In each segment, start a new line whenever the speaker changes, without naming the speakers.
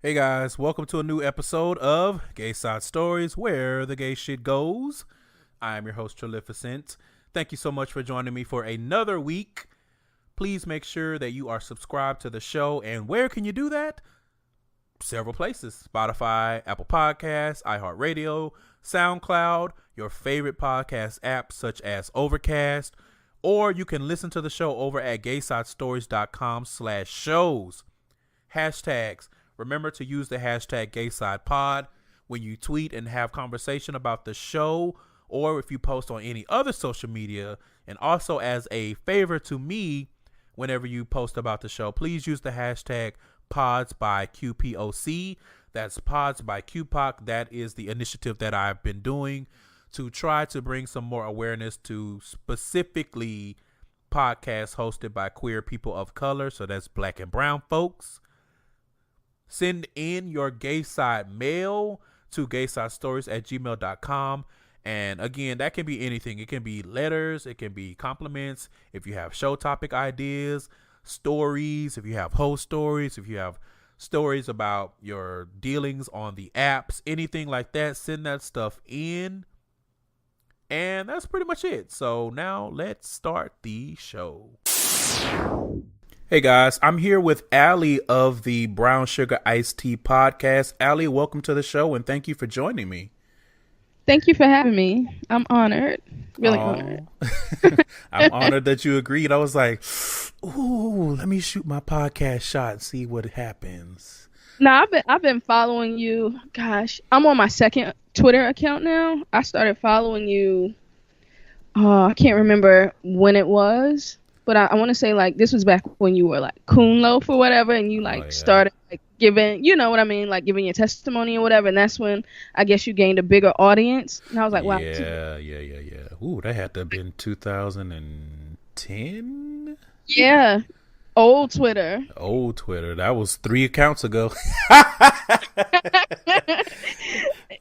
Hey guys, welcome to a new episode of Gayside Stories, where the gay shit goes. I am your host, Trilificent. Thank you so much for joining me for another week. Please make sure that you are subscribed to the show. And where can you do that? Several places. Spotify, Apple Podcasts, iHeartRadio, SoundCloud, your favorite podcast apps such as Overcast, or you can listen to the show over at GaysideStories.com/shows. Hashtags. Remember to use the hashtag GaysidePod when you tweet and have conversation about the show, or if you post on any other social media. And also, as a favor to me, whenever you post about the show, please use the hashtag Pods by QPOC. That's Pods by QPOC. That is the initiative that I've been doing to try to bring some more awareness to specifically podcasts hosted by queer people of color. So that's black and brown folks. Send in your gay side mail to GaysideStories@gmail.com. And again, that can be anything. It can be letters. It can be compliments. If you have show topic ideas, stories, if you have host stories, if you have stories about your dealings on the apps, anything like that, send that stuff in. And that's pretty much it. So now let's start the show. Hey guys, I'm here with Allie of the Brown Sugar Iced Tea podcast. Allie, welcome to the show and thank you for joining me.
Thank you for having me. I'm honored. Really honored.
I'm honored that you agreed. I was like, ooh, let me shoot my podcast shot and see what happens.
No, I've been following you. Gosh, I'm on my second Twitter account now. I started following you. I can't remember when it was. But I want to say, like, this was back when you were, like, Coon Loaf or whatever, and you, started, like, giving, you know what I mean, like, giving your testimony or whatever, and that's when I guess you gained a bigger audience. And I was like, wow.
Yeah. Ooh, that had to have been 2010?
Yeah. Old Twitter.
That was 3 accounts ago.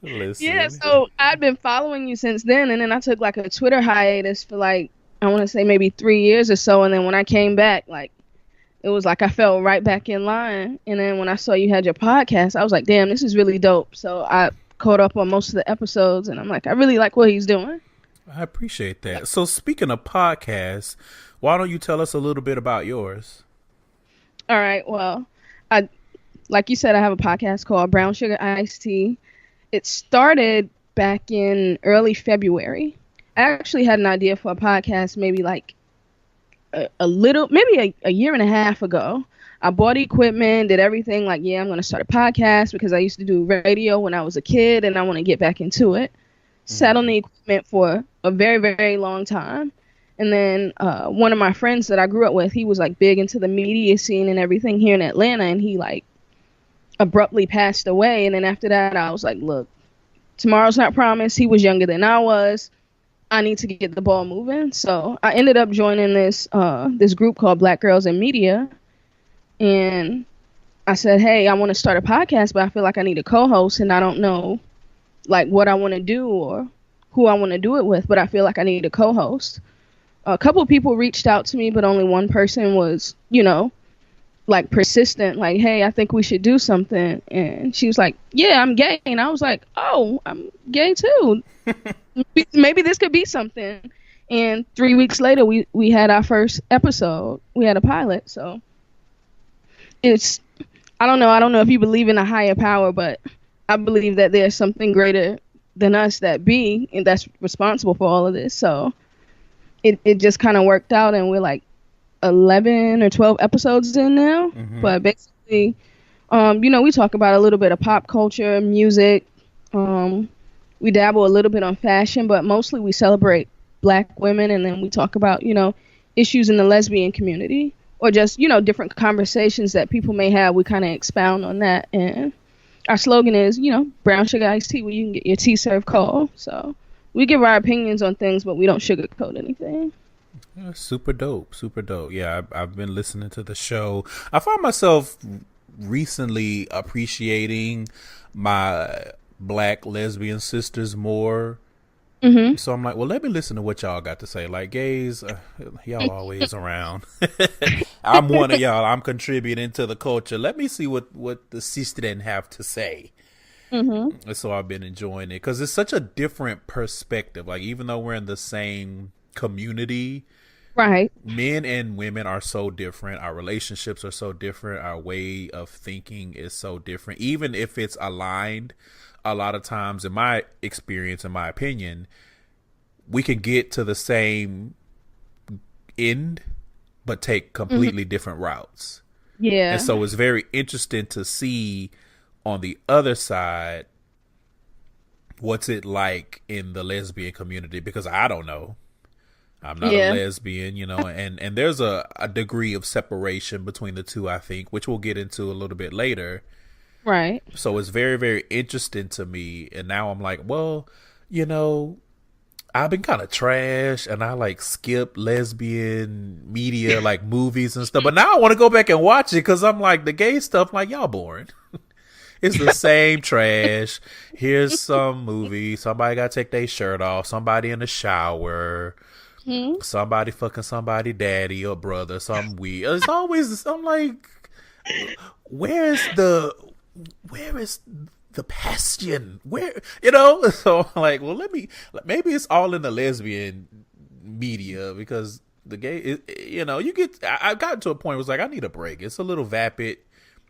Listen.
Yeah, so I'd been following you since then, and then I took, like, a Twitter hiatus for, like, I want to say maybe 3 years or so. And then when I came back, like, it was like I fell right back in line. And then when I saw you had your podcast, I was like, damn, this is really dope. So I caught up on most of the episodes and I'm like, I really like what he's doing.
I appreciate that. So speaking of podcasts, why don't you tell us a little bit about yours?
All right. Well, like you said, I have a podcast called Brown Sugar Iced Tea. It started back in early February. I actually had an idea for a podcast maybe like maybe a year and a half ago. I bought equipment, did everything like, yeah, I'm going to start a podcast because I used to do radio when I was a kid and I want to get back into it. Sat on the equipment for a very, very long time. And then one of my friends that I grew up with, he was like big into the media scene and everything here in Atlanta. And he like abruptly passed away. And then after that, I was like, look, tomorrow's not promised. He was younger than I was. I need to get the ball moving. So I ended up joining this group called Black Girls in Media. And I said, hey, I want to start a podcast, but I feel like I need a co-host and I don't know like what I want to do or who I want to do it with, but I feel like I need a co-host. A couple of people reached out to me, but only one person was, like persistent, like, hey, I think we should do something. And she was like, yeah, I'm gay. And I was like, oh, I'm gay too. Maybe this could be something. And 3 weeks later, we had our first episode. We had a pilot. So it's, I don't know if you believe in a higher power, but I believe that there's something greater than us and that's responsible for all of this. So it just kind of worked out and we're like 11 or 12 episodes in now. Mm-hmm. But basically, we talk about a little bit of pop culture, music. We dabble a little bit on fashion, but mostly we celebrate Black women. And then we talk about, issues in the lesbian community or just, different conversations that people may have. We kind of expound on that. And our slogan is, brown sugar iced tea where you can get your tea served cold. So we give our opinions on things, but we don't sugarcoat anything.
Super dope. Yeah, I've been listening to the show. I found myself recently appreciating my Black lesbian sisters more
Mhm.
So I'm like, well, let me listen to what y'all got to say. Like, gays, y'all always around. I'm one of y'all. I'm contributing to the culture. Let me see what the sister have to say.
Mhm.
And so I've been enjoying it because it's such a different perspective. Like, even though we're in the same community,
Right.
men and women are so different. Our relationships are so different. Our way of thinking is so different. Even if it's aligned, a lot of times, in my experience, in my opinion, we can get to the same end, but take
Mhm.
completely different routes. And
Yeah.
so it's very interesting to see on the other side what's it like in the lesbian community, because I don't know. I'm not a
Yeah.
lesbian, and there's a degree of separation between the two, I think, which we'll get into a little bit later.
Right.
So it's very, very interesting to me. And now I'm like, well, you know, I've been kind of trash and I like skip lesbian media, like movies and stuff. But now I want to go back and watch it because I'm like, the gay stuff, like, y'all boring. It's the same trash. Here's some movie. Somebody got to take their shirt off. Somebody in the shower.
Hmm.
Somebody fucking somebody daddy or brother. Something weird. It's always, I'm like, where is the passion? So I'm like, well, maybe it's all in the lesbian media, because the gay, I got to a point where it's like, I need a break. It's a little vapid.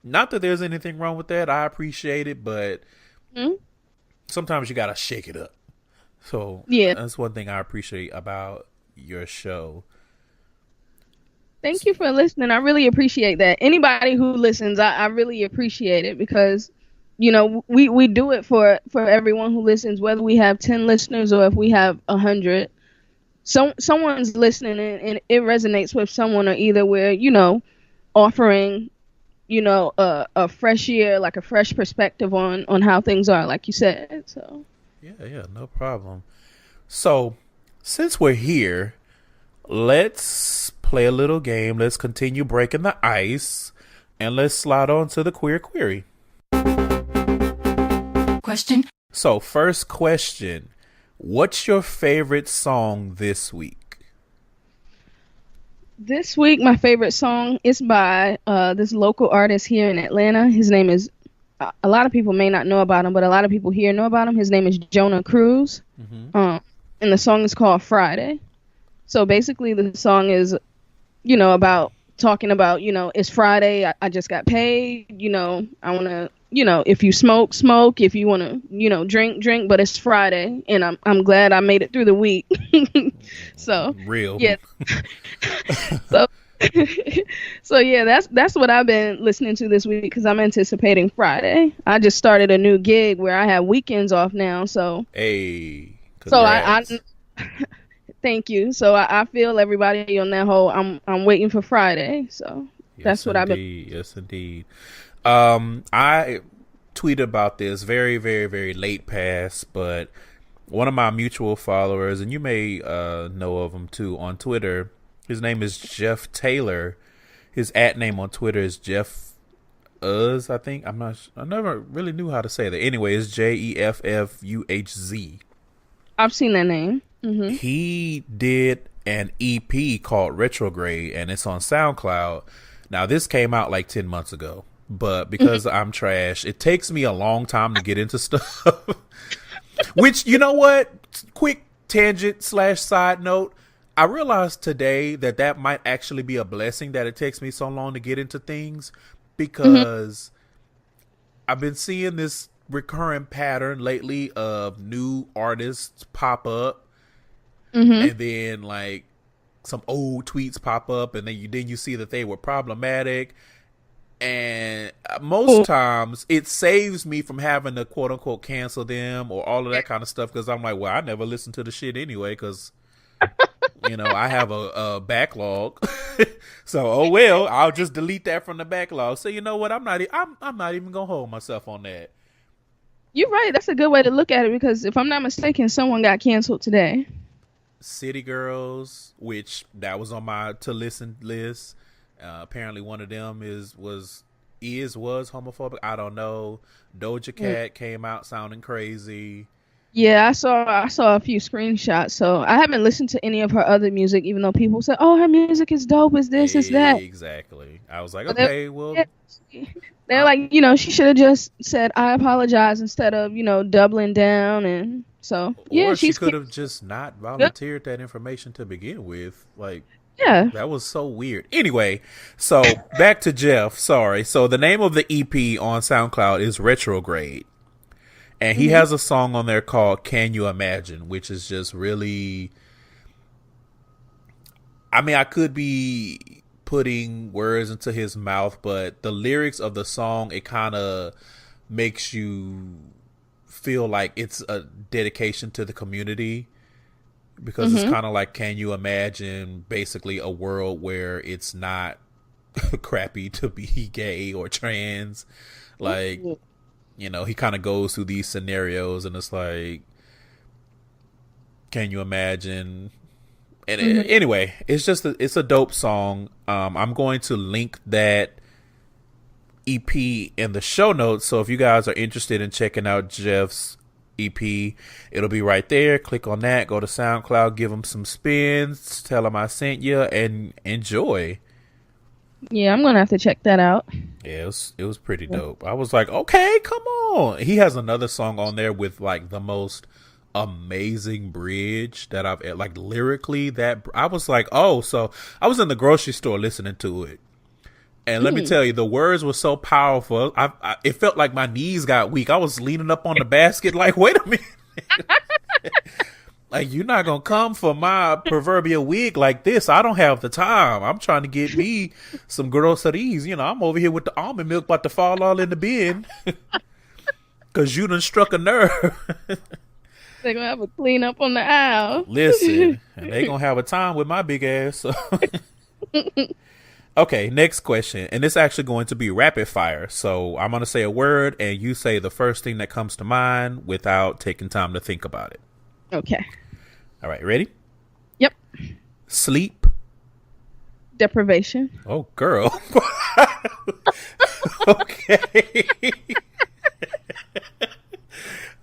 Not that there's anything wrong with that. I appreciate it, but
Hmm.
sometimes you gotta shake it up. So
Yeah.
that's one thing I appreciate about your show.
Thank you for listening. I really appreciate that. Anybody who listens, I really appreciate it because, we do it for everyone who listens, whether we have 10 listeners or if we have 100. Someone's listening and it resonates with someone, or either we're, offering, a fresh year, like a fresh perspective on how things are, like you said. So,
Yeah, no problem. So since we're here, let's play a little game. Let's continue breaking the ice, and let's slide on to the queer query. Question. So, first question. What's your favorite song this week?
this week, my favorite song is by this local artist here in Atlanta. His name is, a lot of people may not know about him, but a lot of people here know about him. His name is Jonah Cruz. And the song is called Friday. So basically, the song is, about talking about, it's Friday. I just got paid. I want to, if you smoke, smoke. If you want to, drink, drink. But it's Friday, and I'm glad I made it through the week. So
Real.
yeah. So so yeah, that's what I've been listening to this week because I'm anticipating Friday. I just started a new gig where I have weekends off now. So
hey,
I
congrats.
thank you. So I feel everybody on that whole. I'm waiting for Friday. So that's
Yes,
what I've been.
indeed. Yes, indeed. I tweeted about this very, very, very late past, but one of my mutual followers, and you may know of him too on Twitter. His name is Jeff Taylor. His @ name on Twitter is Jeff Uz, I think. I never really knew how to say that. Anyway, it's JEFFUHZ.
I've seen that name.
He did an EP called Retrograde, and it's on SoundCloud. Now, this came out like 10 months ago, but because I'm trash, it takes me a long time to get into stuff. Which, you know what? Quick tangent / side note. I realized today that might actually be a blessing that it takes me so long to get into things, because I've been seeing this recurring pattern lately of new artists pop up, and then like some old tweets pop up, and then you see that they were problematic. And most times it saves me from having to quote unquote cancel them or all of that kind of stuff, because I'm like, well, I never listened to the shit anyway, because I have a backlog. So I'll just delete that from the backlog. So you know what, I'm not even gonna hold myself on that.
You're right. That's a good way to look at it because if I'm not mistaken, someone got canceled today.
City Girls, which that was on my to listen list. Apparently one of them was homophobic. I don't know. Doja Cat came out sounding crazy.
Yeah, I saw a few screenshots. So I haven't listened to any of her other music, even though people say, "Oh, her music is dope. Is this? Is that?"
Exactly. I was like,
But they're,
okay, well,
yeah, they're like, she should have just said, "I apologize," instead of doubling down. And so yeah,
or she
she's
could
cute.
have just not
Good.
volunteered that information to begin with. Like,
Yeah.
that was so weird. Anyway, so back to Jeff. Sorry. So the name of the EP on SoundCloud is Retrograde. And he
Mhm.
has a song on there called Can You Imagine, which is just really. I mean, I could be putting words into his mouth, but the lyrics of the song, it kind of makes you feel like it's a dedication to the community, because it's
Mhm.
kind of like, can you imagine basically a world where it's not crappy to be gay or trans? Like,
Ooh.
he kind of goes through these scenarios, and it's like, can you imagine? And
Mhm.
anyway, it's a dope song. I'm going to link that EP in the show notes, so if you guys are interested in checking out Jeff's EP, it'll be right there. Click on that, go to SoundCloud, give him some spins, tell him I sent you, and enjoy.
Yeah, I'm gonna have to check that out.
Yeah, it was pretty dope. I was like, okay, come on. He has another song on there with like the most amazing bridge that I've like lyrically. That I was like, oh, so I was in the grocery store listening to it, and let me
Mm.
tell you, the words were so powerful. It felt like my knees got weak. I was leaning up on the basket, like, wait a minute. Like, you're not gonna come for my proverbial wig like this. I don't have the time. I'm trying to get me some groceries. I'm over here with the almond milk about to fall all in the bin because you done struck a nerve.
They're gonna have a clean up on the aisle.
Listen, and they gonna have a time with my big ass. So. Okay, next question, and it's actually going to be rapid fire. So I'm gonna say a word, and you say the first thing that comes to mind without taking time to think about it.
Okay.
All right, ready?
Yep.
Sleep.
Deprivation.
Oh, girl. Okay.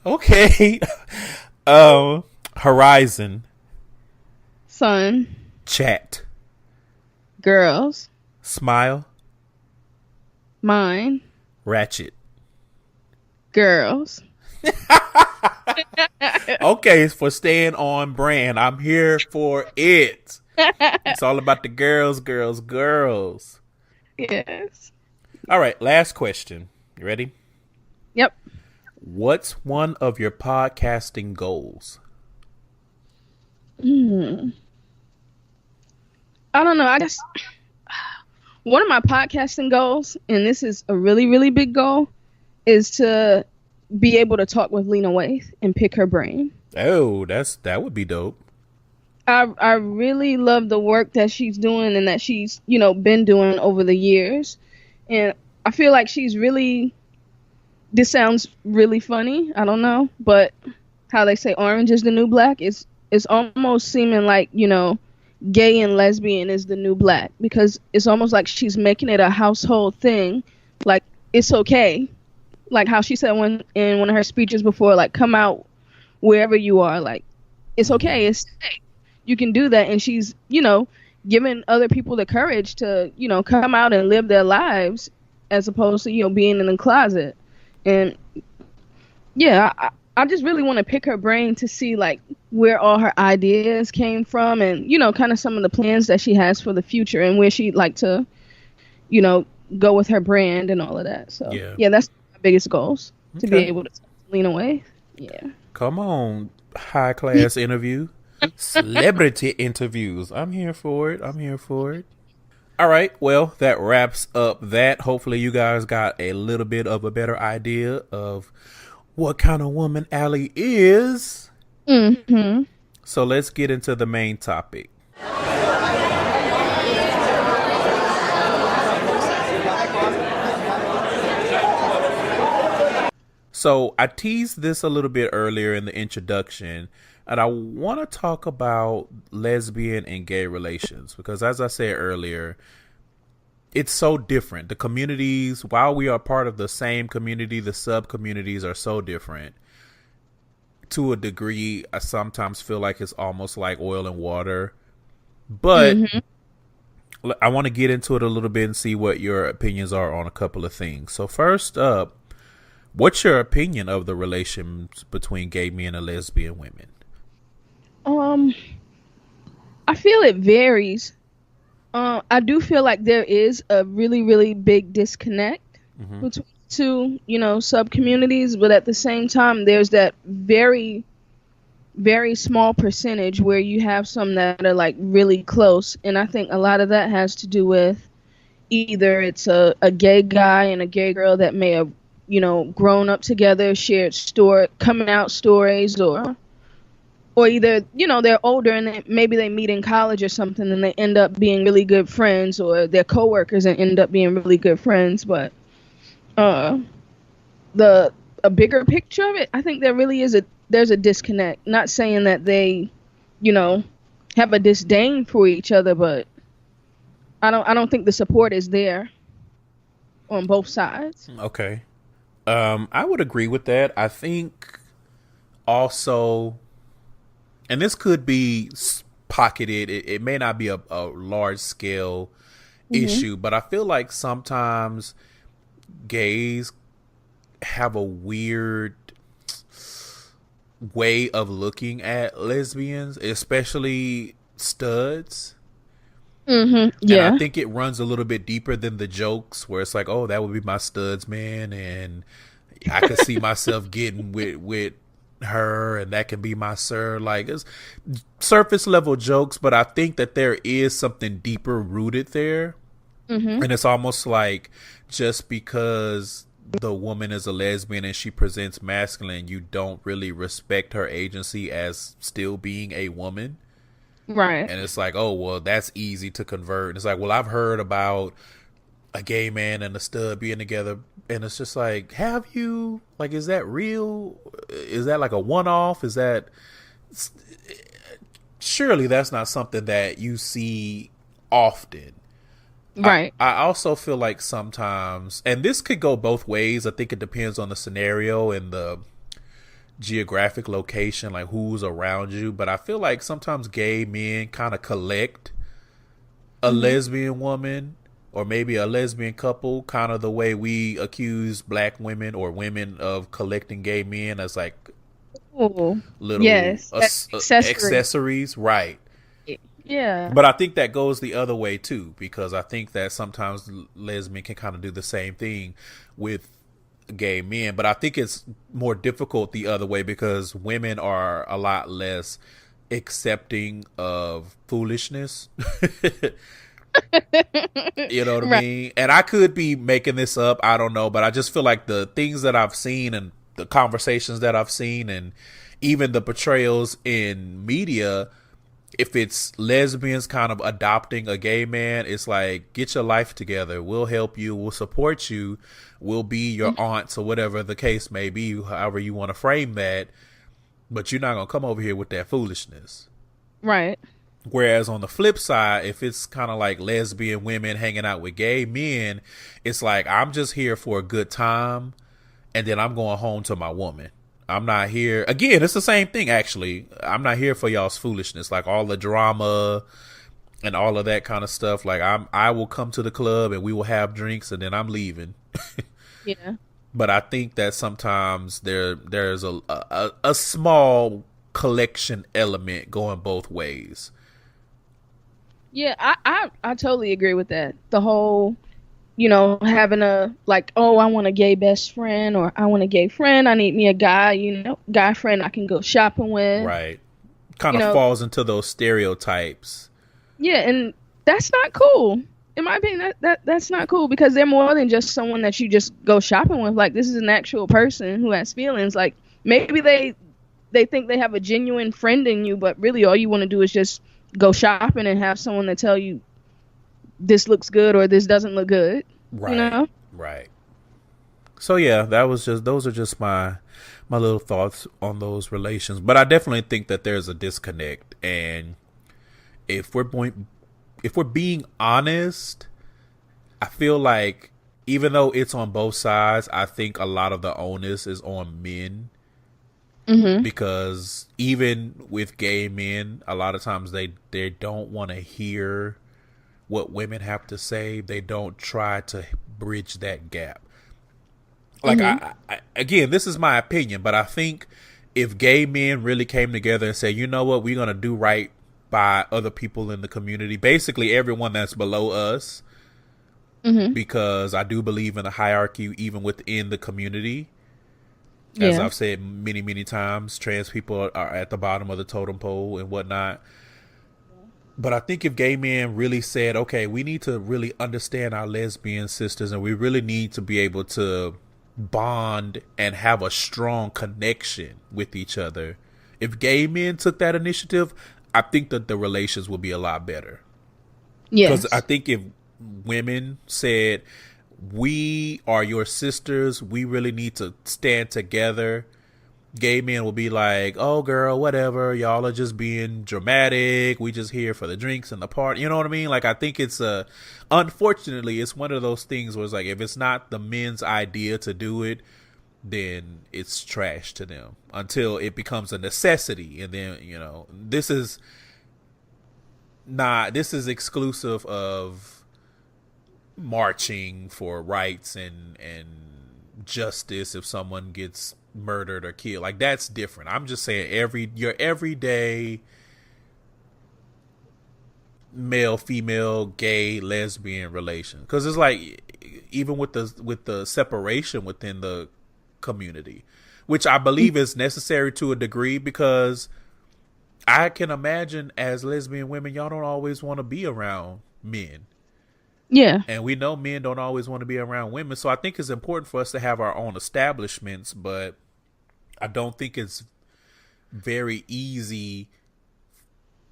Okay. Horizon.
Sun.
Chat.
Girls.
Smile.
Mine.
Ratchet.
Girls.
Okay, for staying on brand. I'm here for it. It's all about the girls, girls, girls.
Yes.
All right, last question. You ready?
Yep.
What's one of your podcasting goals?
I don't know. I guess one of my podcasting goals, and this is a really, really big goal, is to be able to talk with Lena Waithe and pick her brain.
Oh, that would be dope.
I really love the work that she's doing and that she's, been doing over the years. And I feel like she's really, this sounds really funny, I don't know, but how they say orange is the new black, it's almost seeming like, gay and lesbian is the new black, because it's almost like she's making it a household thing. Like, it's okay. Like how she said in one of her speeches before, like, come out wherever you are. Like, it's okay. It's safe. You can do that. And she's, giving other people the courage to, come out and live their lives as opposed to, being in the closet. And yeah, I just really want to pick her brain to see like where all her ideas came from and, kind of some of the plans that she has for the future and where she'd like to, go with her brand and all of that. So yeah, that's my biggest goals, to be able to lean away. Yeah.
Come on, high class interview. Celebrity interviews. I'm here for it. All right. Well, that wraps up that. Hopefully you guys got a little bit of a better idea of what kind of woman Allie is.
Mm-hmm.
So let's get into the main topic. So I teased this a little bit earlier in the introduction, and I want to talk about lesbian and gay relations because, as I said earlier, it's so different. The communities, while we are part of the same community, the sub-communities are so different. to a degree, I sometimes feel like it's almost like oil and water. But I want to get into it a little bit and see what your opinions are on a couple of things. So first up, what's your opinion of the relations between gay men and lesbian women?
I feel it varies. I do feel like there is a really, really big disconnect between two, sub communities, but at the same time, there's that very, very small percentage where you have some that are like really close, and I think a lot of that has to do with either it's a gay guy and a gay girl that may have, grown up together, shared coming out stories, or either, they're older and maybe they meet in college or something and they end up being really good friends, or they're coworkers and end up being really good friends. But a bigger picture of it, I think there really is there's a disconnect. Not saying that they, have a disdain for each other, but I don't think the support is there on both sides.
Okay. I would agree with that. I think also, and this could be pocketed, it may not be a large scale issue, but I feel like sometimes gays have a weird way of looking at lesbians, especially studs.
Yeah.
And I think it runs a little bit deeper than the jokes where it's like, oh, that would be my studs, man, and I could see myself getting with her, and that can be my sir. Like, it's surface level jokes, but I think that there is something deeper rooted there. And it's almost like just because the woman is a lesbian and she presents masculine, you don't really respect her agency as still being a woman.
Right.
And it's like, oh, well, that's easy to convert. And it's like, well, I've heard about a gay man and a stud being together. And it's just like, have you? Like, is that real? Is that like a one-off? Is that... Surely that's not something that you see often.
Right.
I also feel like sometimes, and this could go both ways. I think it depends on the scenario and the geographic location, like who's around you. But I feel like sometimes gay men kind of collect a lesbian woman or maybe a lesbian couple, kind of the way we accuse black women or women of collecting gay men as like little accessories. Right.
Yeah.
But I think that goes the other way too, because I think that sometimes lesbian can kind of do the same thing with gay men, but I think it's more difficult the other way because women are a lot less accepting of foolishness. You know what I mean? And I could be making this up, I don't know, but I just feel like the things that I've seen and the conversations that I've seen and even the portrayals in media, if it's lesbians kind of adopting a gay man, it's like, get your life together. We'll help you. We'll support you. We'll be your aunts or whatever the case may be, however you want to frame that. But you're not going to come over here with that foolishness.
Right.
Whereas on the flip side, if it's kind of like lesbian women hanging out with gay men, it's like, I'm just here for a good time. And then I'm going home to my woman. I'm not here. Again, it's the same thing, actually. I'm not here for y'all's foolishness, like all the drama and all of that kind of stuff. Like, I will come to the club and we will have drinks and then I'm leaving.
Yeah.
But I think that sometimes there's a small collection element going both ways.
Yeah, I totally agree with that. The whole, having a, like, oh, I want a gay best friend, or I want a gay friend. I need me a guy, guy friend I can go shopping with.
Right. Kind of falls into those stereotypes.
Yeah, and that's not cool. In my opinion, that's not cool, because they're more than just someone that you just go shopping with. Like, this is an actual person who has feelings. Like, maybe they think they have a genuine friend in you, but really all you want to do is just go shopping and have someone to tell you this looks good or this doesn't look good.
Right. Right. So yeah, those are just my little thoughts on those relations. But I definitely think that there's a disconnect, and if we're being honest, I feel like even though it's on both sides, I think a lot of the onus is on men because even with gay men, a lot of times they don't want to hear what women have to say. They don't try to bridge that gap. Like, I again, this is my opinion, but I think if gay men really came together and said, you know what, we're going to do right by other people in the community, basically everyone that's below us, because I do believe in a hierarchy even within the community. As I've said many, many times, trans people are at the bottom of the totem pole and whatnot. But I think if gay men really said, okay, we need to really understand our lesbian sisters and we really need to be able to bond and have a strong connection with each other. If gay men took that initiative, I think that the relations would be a lot better. Because I think if women said, we are your sisters, we really need to stand together, gay men will be like, oh girl, whatever, y'all are just being dramatic, we just here for the drinks and the party, you know what I mean? Like, I think it's unfortunately it's one of those things where it's like, if it's not the men's idea to do it, then it's trash to them until it becomes a necessity. And then, you know, this is exclusive of marching for rights and justice. If someone gets murdered or killed, like, that's different. I'm just saying your everyday male, female, gay, lesbian relation, because it's like, even with the separation within the community, which I believe is necessary to a degree, because I can imagine as lesbian women, y'all don't always want to be around men.
Yeah.
And we know men don't always want to be around women. So I think it's important for us to have our own establishments, but I don't think it's very easy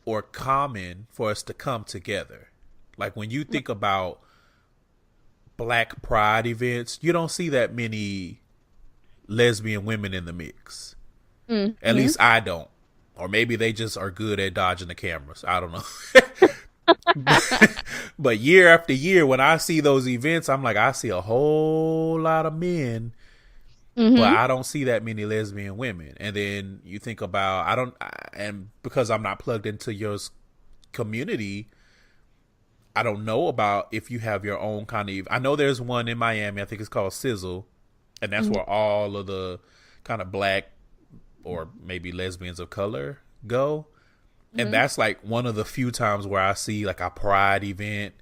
or common for us to come together. Like, when you think about Black Pride events, you don't see that many lesbian women in the mix. At least I don't. Or maybe they just are good at dodging the cameras. I don't know. But year after year, when I see those events, I'm like, I see a whole lot of men, but I don't see that many lesbian women. And then you think about, and because I'm not plugged into your community, I don't know about if you have your own kind of, I know there's one in Miami, I think it's called Sizzle, and that's where all of the kind of Black or maybe lesbians of color go. And that's like one of the few times where I see like a pride event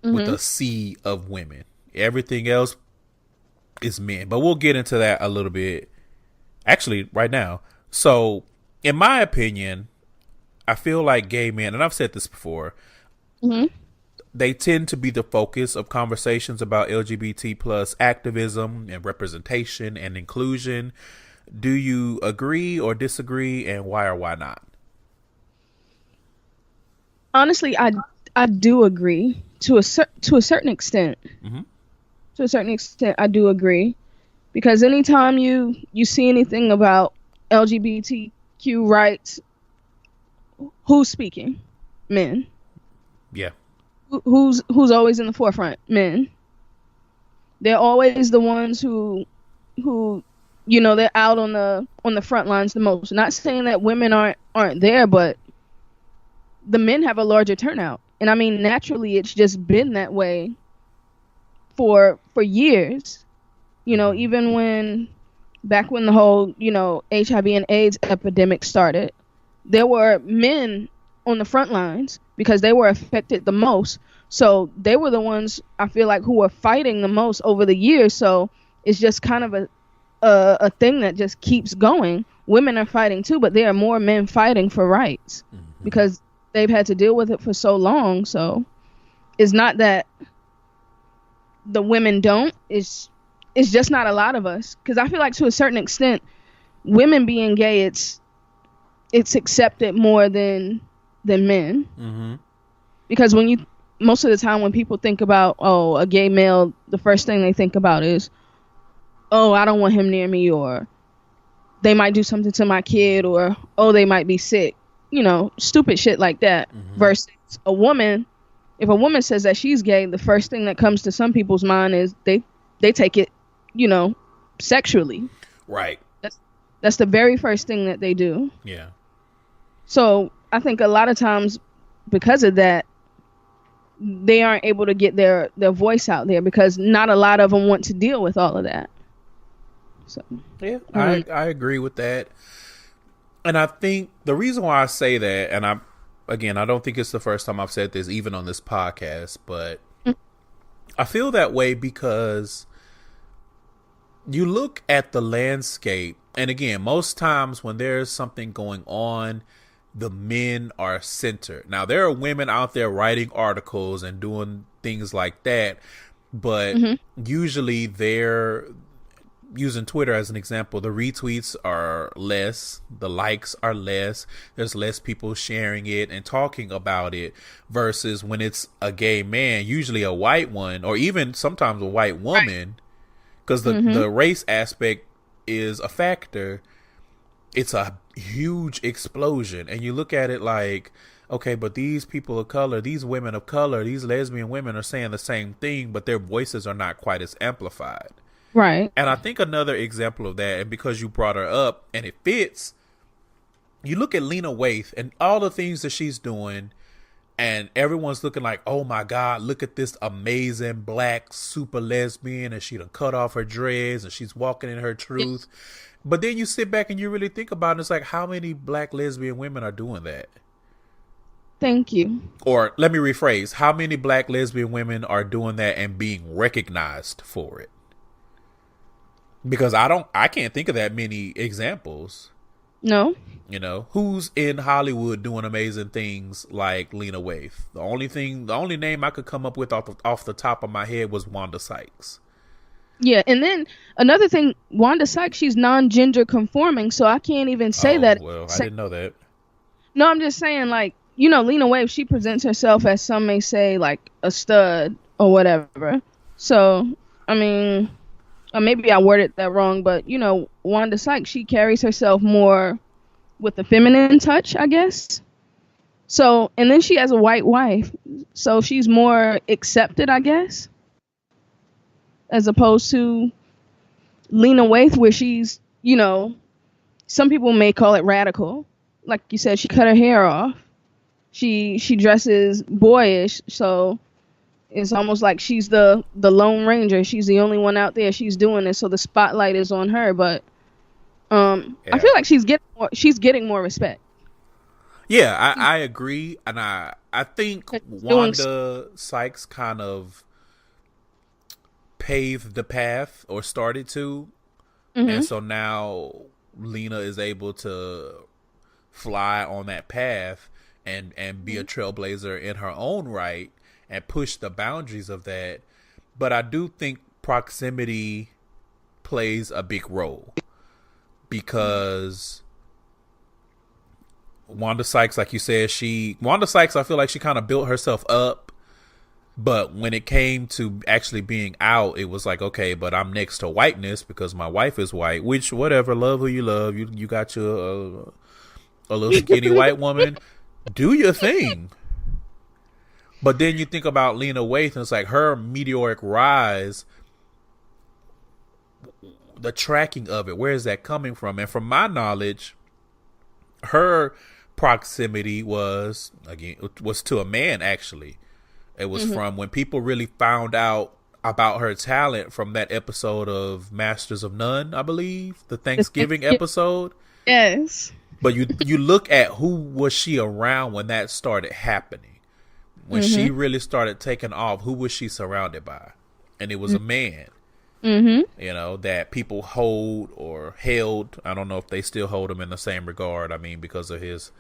with a sea of women. Everything else is men. But we'll get into that a little bit, actually, right now. So, in my opinion, I feel like gay men, and I've said this before, they tend to be the focus of conversations about LGBT plus activism and representation and inclusion. Do you agree or disagree, and why or why not?
Honestly, I do agree to a certain extent. To a certain extent, I do agree, because anytime you see anything about LGBTQ rights, who's speaking? Men. Yeah. Who's always in the forefront? Men. They're always the ones who you know, they're out on the front lines the most. Not saying that women aren't there, but the men have a larger turnout. And I mean, naturally, it's just been that way for years. You know, even back when the whole, you know, HIV and AIDS epidemic started, there were men on the front lines because they were affected the most. So they were the ones, I feel like, who were fighting the most over the years. So it's just kind of a thing that just keeps going. Women are fighting too, but there are more men fighting for rights because they've had to deal with it for so long. So it's not that the women don't. It's just not a lot of us. Because I feel like to a certain extent, women being gay, it's accepted more than men. Because most of the time when people think about, oh, a gay male, the first thing they think about is, oh, I don't want him near me, or they might do something to my kid, or, oh, they might be sick. You know, stupid shit like that. Versus a woman, if a woman says that she's gay, the first thing that comes to some people's mind is they take it, you know, sexually.
Right.
That's the very first thing that they do.
Yeah.
So I think a lot of times because of that, they aren't able to get their voice out there because not a lot of them want to deal with all of that. So
yeah, I agree with that. And I think the reason why I say that, and I don't think it's the first time I've said this even on this podcast, but I feel that way because you look at the landscape, and again, most times when there's something going on, the men are center. Now, there are women out there writing articles and doing things like that, but usually they're using Twitter as an example. The retweets are less, the likes are less, there's less people sharing it and talking about it, versus when it's a gay man, usually a white one, or even sometimes a white woman, because the race aspect is a factor. It's a huge explosion, and you look at it like, okay, but these people of color, these women of color, these lesbian women are saying the same thing, but their voices are not quite as amplified.
Right.
And I think another example of that, and because you brought her up and it fits, you look at Lena Waithe and all the things that she's doing, and everyone's looking like, oh my God, look at this amazing black super lesbian, and she done cut off her dreads and she's walking in her truth. But then you sit back and you really think about it, it's like, how many black lesbian women are doing that?
Thank you.
Or let me rephrase, how many black lesbian women are doing that and being recognized for it? Because I can't think of that many examples.
No.
You know, who's in Hollywood doing amazing things like Lena Waithe? The only name I could come up with off the top of my head was Wanda Sykes.
Yeah, and then another thing, Wanda Sykes, she's non-gender conforming, so I can't even say that.
Well, I didn't know that.
No, I'm just saying, like, you know, Lena Waithe, she presents herself as some may say, like, a stud or whatever. So, I mean, maybe I worded that wrong, but, you know, Wanda Sykes, she carries herself more with the feminine touch, I guess. So, and then she has a white wife, so she's more accepted, I guess, as opposed to Lena Waithe, where she's, you know, some people may call it radical. Like you said, she cut her hair off. She dresses boyish, so it's almost like she's the Lone Ranger. She's the only one out there. She's doing it, so the spotlight is on her. But I feel like she's getting more respect.
Yeah, I agree, and I think Wanda Sykes kind of paved the path, or started to, and so now Lena is able to fly on that path and be a trailblazer in her own right and push the boundaries of that. But I do think proximity plays a big role, because Wanda Sykes, like you said, Wanda Sykes, I feel like she kind of built herself up, but when it came to actually being out, it was like, okay, but I'm next to whiteness because my wife is white, which, whatever, love who you love. You got your a little skinny white woman, do your thing. But then you think about Lena Waithe, and it's like her meteoric rise, the tracking of it, where is that coming from? And from my knowledge, her proximity was to a man, actually. It was from when people really found out about her talent from that episode of Masters of None, I believe, the Thanksgiving episode.
Yes.
But you look at who was she around when that started happening. When she really started taking off, who was she surrounded by? And it was a man. You know, that people hold or held. I don't know if they still hold him in the same regard. I mean, because of his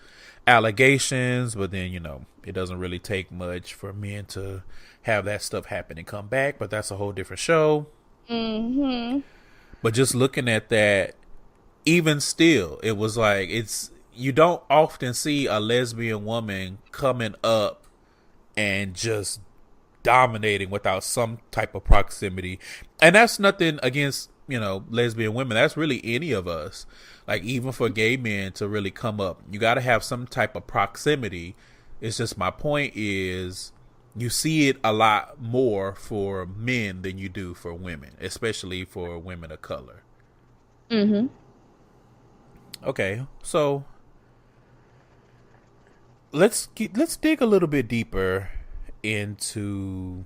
allegations, but then, you know, it doesn't really take much for men to have that stuff happen and come back, but that's a whole different show. But just looking at that, even still, it was like, you don't often see a lesbian woman coming up and just dominating without some type of proximity. And that's nothing against, you know, lesbian women. That's really any of us. Like, even for gay men to really come up, you got to have some type of proximity. It's just, my point is, you see it a lot more for men than you do for women, especially for women of color. Okay, so let's dig a little bit deeper into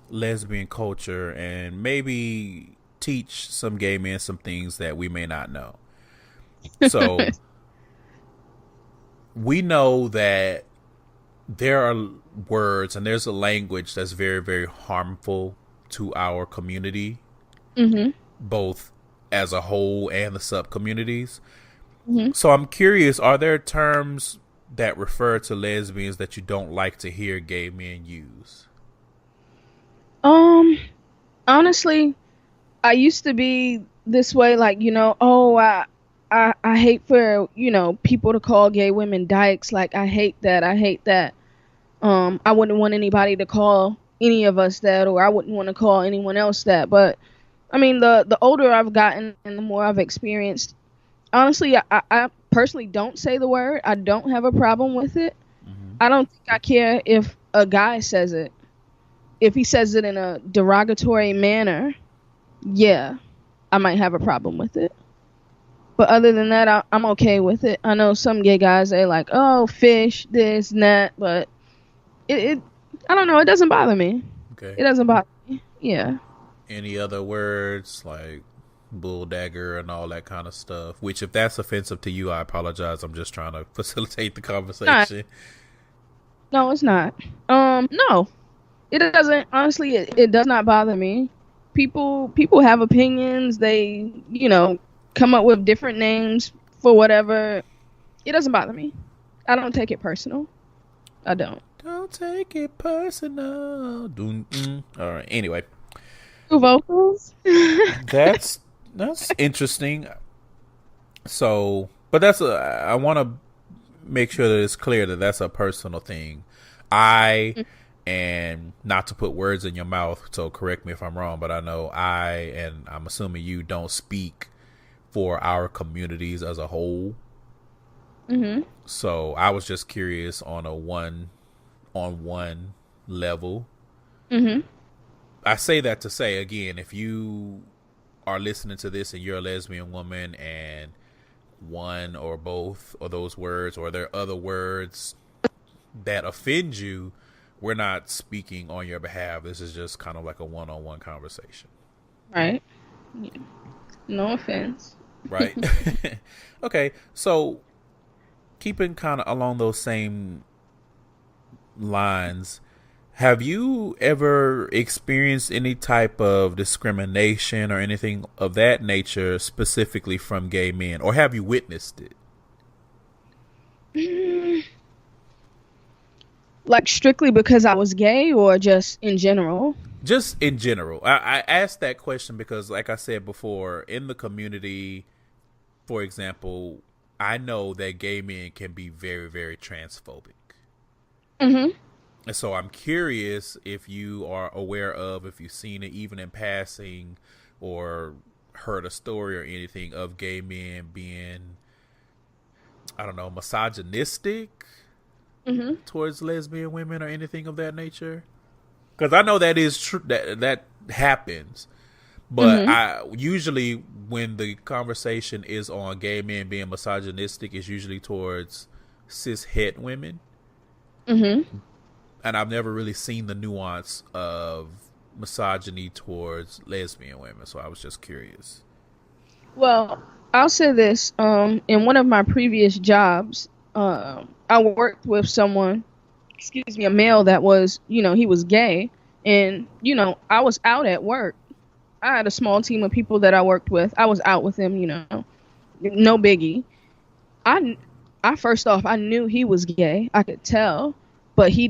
lesbian culture and maybe teach some gay men some things that we may not know. So we know that there are words and there's a language that's very, very harmful to our community, both as a whole and the sub communities. So I'm curious, are there terms that refer to lesbians that you don't like to hear gay men use?
Honestly, I used to be this way, like, oh, I hate for, people to call gay women dykes. Like, I hate that. I hate that. I wouldn't want anybody to call any of us that, or I wouldn't want to call anyone else that. But I mean, the older I've gotten and the more I've experienced, honestly, I personally don't say the word. I don't have a problem with it. I don't think I care if a guy says it. If he says it in a derogatory manner, yeah, I might have a problem with it. But other than that, I'm okay with it. I know some gay guys, they're like, oh, fish, this and that, but it I don't know, it doesn't bother me.
Okay.
It doesn't bother me. Yeah.
Any other words like bull dagger and all that kind of stuff? Which, if that's offensive to you, I apologize. I'm just trying to facilitate the conversation.
No, it's not. No, it doesn't. Honestly, it does not bother me. People have opinions. They, come up with different names for whatever. It doesn't bother me. I don't take it personal. I don't.
Don't take it personal. All right. Anyway.
Vocals.
That's interesting. So, but I want to make sure that it's clear that that's a personal thing. And not to put words in your mouth, so correct me if I'm wrong, but I know and I'm assuming you don't speak for our communities as a whole. So I was just curious on a one-on-one level. I say that to say, again, if you are listening to this and you're a lesbian woman and one or both of those words, or there are other words that offend you, we're not speaking on your behalf. This is just kind of like a one-on-one conversation.
Right. Yeah. No offense.
Right. Okay. So keeping kind of along those same lines, have you ever experienced any type of discrimination or anything of that nature specifically from gay men, or have you witnessed it?
Like strictly because I was gay, or just in general?
Just in general. I asked that question because, like I said before, in the community, for example, I know that gay men can be very, very transphobic. And so I'm curious if you are aware of, if you've seen it even in passing or heard a story or anything of gay men being, I don't know, misogynistic towards lesbian women or anything of that nature. Because I know that is true, that happens. But I usually, when the conversation is on gay men being misogynistic, it's usually towards cis het women. And I've never really seen the nuance of misogyny towards lesbian women, so I was just curious.
Well, I'll say this. In one of my previous jobs, I worked with someone, a male that was, he was gay. And, I was out at work. I had a small team of people that I worked with. I was out with him, no biggie. I first off, I knew he was gay. I could tell. But he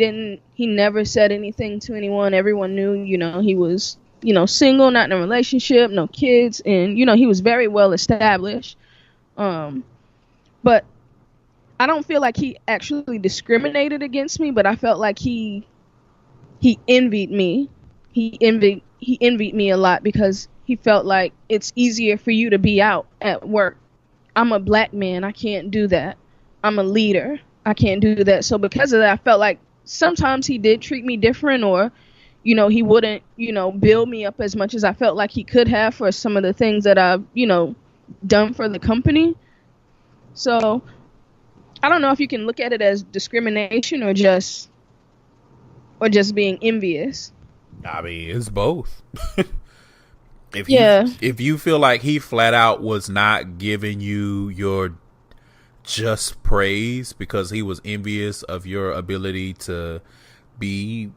never said anything to anyone. Everyone knew, he was, single, not in a relationship, no kids. And, he was very well established. But I don't feel like he actually discriminated against me, but I felt like he envied me. He envied me a lot because he felt like it's easier for you to be out at work. I'm a black man. I can't do that. I'm a leader. I can't do that. So because of that, I felt like sometimes he did treat me different, or, he wouldn't, build me up as much as I felt like he could have for some of the things that I've, done for the company. So I don't know if you can look at it as discrimination or just being envious.
I mean, it's both.
Yeah.
If you feel like he flat out was not giving you your just praise because he was envious of your ability to be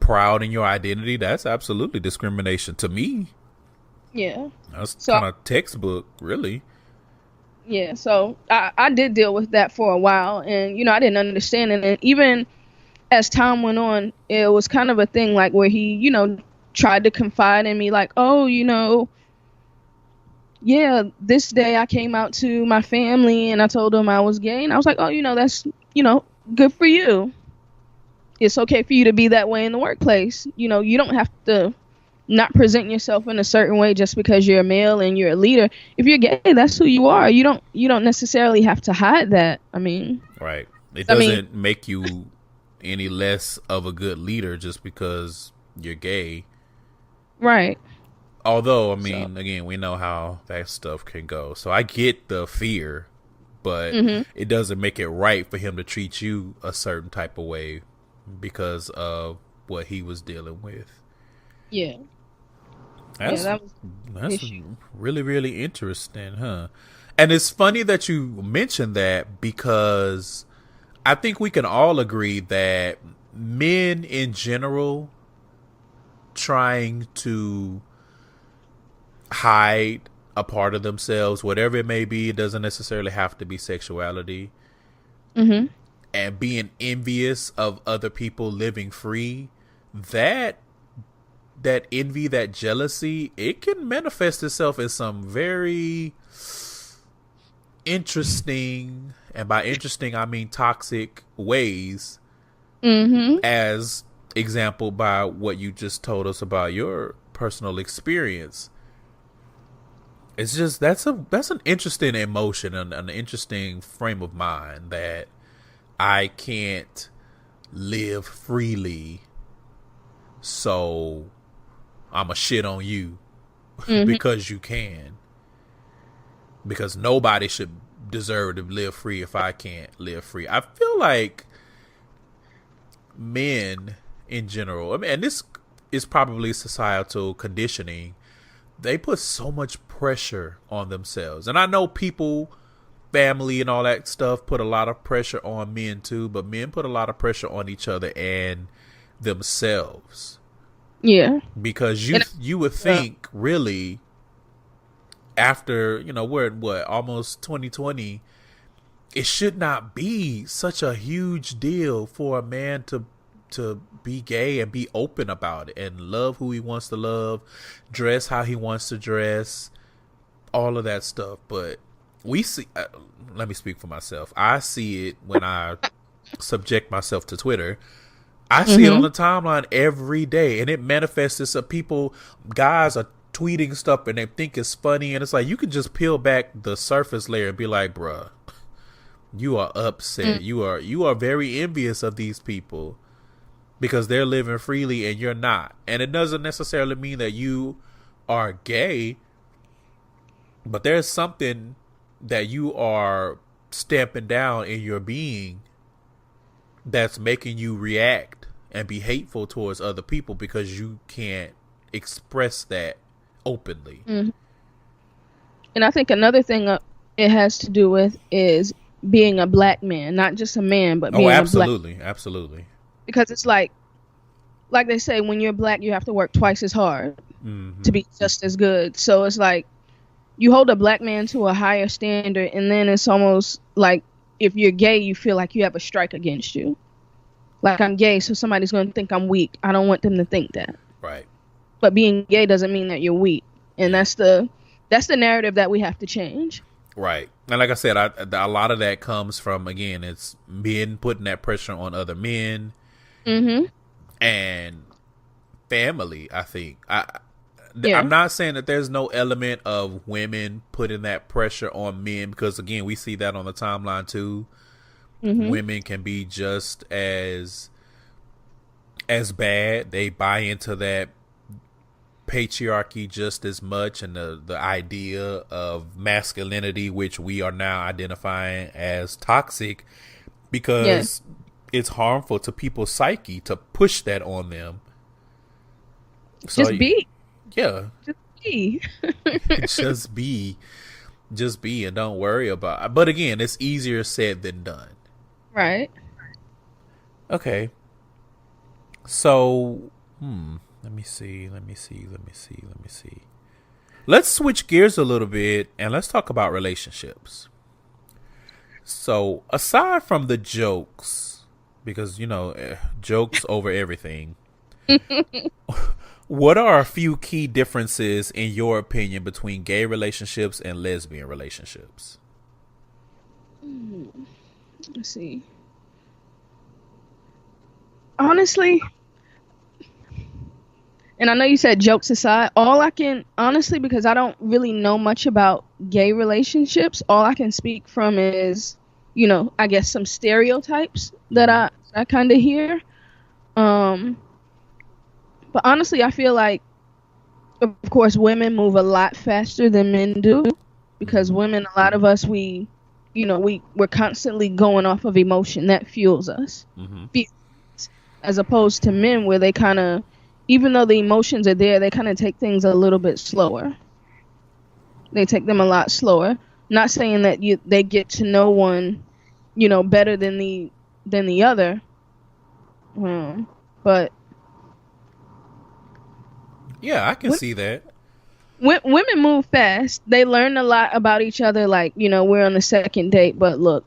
proud in your identity, that's absolutely discrimination to me.
Yeah.
That's kind of textbook, really.
Yeah, so I did deal with that for a while, and I didn't understand it. And even as time went on, it was kind of a thing like where he tried to confide in me, like, oh, yeah, this day I came out to my family and I told them I was gay, and I was like, oh, that's good for you. It's okay for you to be that way in the workplace. You don't have to not present yourself in a certain way just because you're a male and you're a leader. If you're gay, that's who you are. You don't necessarily have to hide that. I mean,
right. It doesn't make you any less of a good leader just because you're gay.
Right.
Although, I mean, again, we know how that stuff can go. So I get the fear, but it doesn't make it right for him to treat you a certain type of way because of what he was dealing with.
Yeah.
That's really, really interesting, huh? And it's funny that you mentioned that because I think we can all agree that men in general trying to hide a part of themselves, whatever it may be, it doesn't necessarily have to be sexuality.
Mm-hmm.
And being envious of other people living free, that envy, that jealousy, it can manifest itself in some very interesting, and by interesting I mean toxic ways, as example by what you just told us about your personal experience. It's just that's an interesting emotion and an interesting frame of mind that I can't live freely, so I'ma shit on you because you can. Because nobody should deserve to live free if I can't live free. I feel like men in general, I mean, and this is probably societal conditioning, they put so much pressure on themselves. And I know people, family and all that stuff put a lot of pressure on men too, but men put a lot of pressure on each other and themselves.
Yeah.
Because you would think really after, we're at what, almost 2020, it should not be such a huge deal for a man to be gay and be open about it and love who he wants to love, dress how he wants to dress, all of that stuff. But we see, let me speak for myself. I see it when I subject myself to Twitter. I see it on the timeline every day, and it manifests itself. Guys are tweeting stuff and they think it's funny, and it's like you can just peel back the surface layer and be like, bruh, you are upset. You are very envious of these people because they're living freely and you're not. And it doesn't necessarily mean that you are gay, but there's something that you are stamping down in your being that's making you react and be hateful towards other people because you can't express that openly.
And I think another thing it has to do with is being a black man, not just a man, but being
absolutely.
Because it's like they say, when you're black, you have to work twice as hard to be just as good. So it's like you hold a black man to a higher standard, and then it's almost like if you're gay, you feel like you have a strike against you. Like, I'm gay, so somebody's going to think I'm weak. I don't want them to think that.
Right.
But being gay doesn't mean that you're weak. And that's the narrative that we have to change.
Right. And like I said, a lot of that comes from, again, it's men putting that pressure on other men and family, I think. I'm not saying that there's no element of women putting that pressure on men, because, again, we see that on the timeline, too. Women can be just as bad. They buy into that patriarchy just as much, and the idea of masculinity, which we are now identifying as toxic, because it's harmful to people's psyche to push that on them. So,
just be.
Yeah.
Just be.
Just be and don't worry about it. But again, it's easier said than done.
Right.
Okay. So, let me see. Let's switch gears a little bit and let's talk about relationships. So, aside from the jokes, because, jokes over everything, what are a few key differences, in your opinion, between gay relationships and lesbian relationships?
Let's see. Honestly, and I know you said jokes aside, honestly, because I don't really know much about gay relationships, all I can speak from is, I guess some stereotypes that I kind of hear. But honestly, I feel like, of course, women move a lot faster than men do, because women, a lot of us, we're constantly going off of emotion that fuels us. As opposed to men, where they kind of, even though the emotions are there, they kind of take things a little bit slower. They take them a lot slower. Not saying that they get to know one, better than the other. But
yeah, I can see that.
Women move fast. They learn a lot about each other. Like, we're on the second date, but look,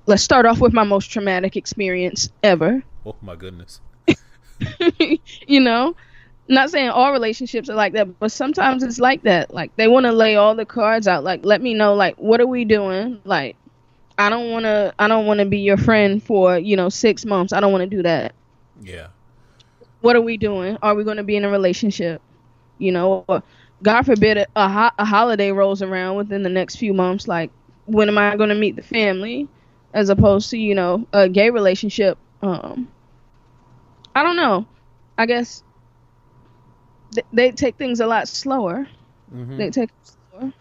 let's start off with my most traumatic experience ever.
Oh my goodness.
Not saying all relationships are like that, but sometimes it's like that. Like, they want to lay all the cards out. Like, let me know, like, what are we doing? Like, I don't want to be your friend for, 6 months. I don't want to do that.
Yeah.
What are we doing? Are we going to be in a relationship? Or God forbid a holiday rolls around within the next few months. Like, when am I going to meet the family? As opposed to, a gay relationship. I don't know. I guess they take things a lot slower. They take it slower.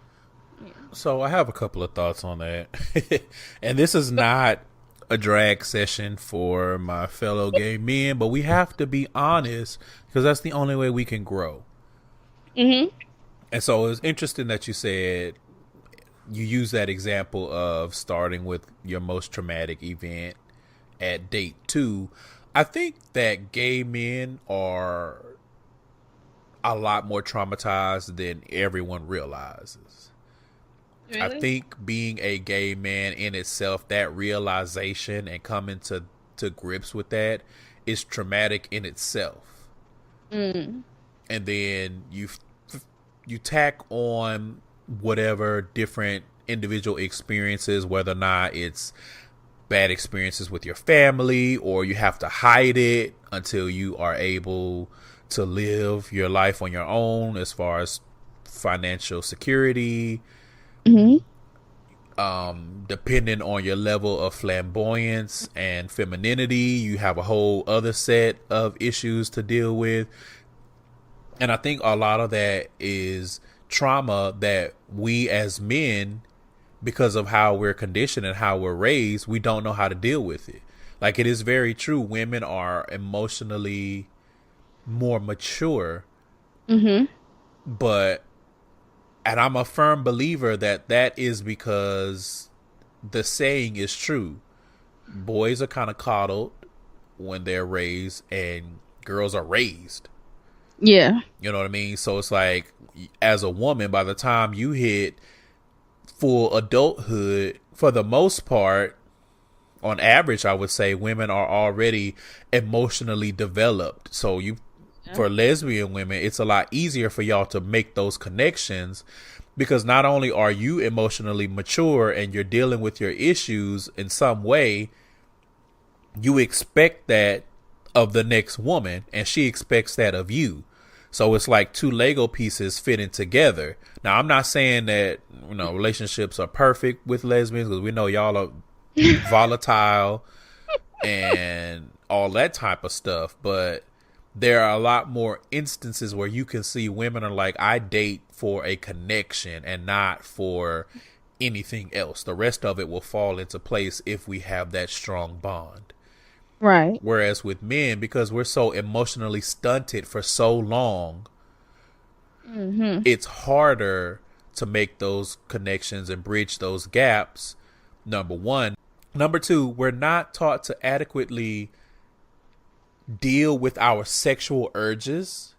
Yeah.
So I have a couple of thoughts on that. And this is not a drag session for my fellow gay men, but we have to be honest, because that's the only way we can grow. And so it's interesting that you said you use that example of starting with your most traumatic event at date 2. I think that gay men are a lot more traumatized than everyone realizes.
Really?
I think being a gay man in itself, that realization and coming to grips with that is traumatic in itself. And then you tack on whatever different individual experiences, whether or not it's bad experiences with your family, or you have to hide it until you are able to live your life on your own as far as financial security. Depending on your level of flamboyance and femininity, you have a whole other set of issues to deal with. And I think a lot of that is trauma that we as men, because of how we're conditioned and how we're raised, we don't know how to deal with it. Like, it is very true. Women are emotionally more mature. But, and I'm a firm believer that is because the saying is true. Boys are kind of coddled when they're raised, and girls are raised.
Yeah.
You know what I mean? So it's like, as a woman, by the time you hit full adulthood, for the most part, on average, I would say women are already emotionally developed. So for lesbian women, it's a lot easier for y'all to make those connections, because not only are you emotionally mature and you're dealing with your issues in some way, you expect that of the next woman, and she expects that of you. So it's like two Lego pieces fitting together. Now, I'm not saying that, relationships are perfect with lesbians, because we know y'all are volatile and all that type of stuff. But there are a lot more instances where you can see women are like, I date for a connection and not for anything else. The rest of it will fall into place if we have that strong bond.
Right.
Whereas with men, because we're so emotionally stunted for so long, it's harder to make those connections and bridge those gaps, number one. Number two, we're not taught to adequately deal with our sexual urges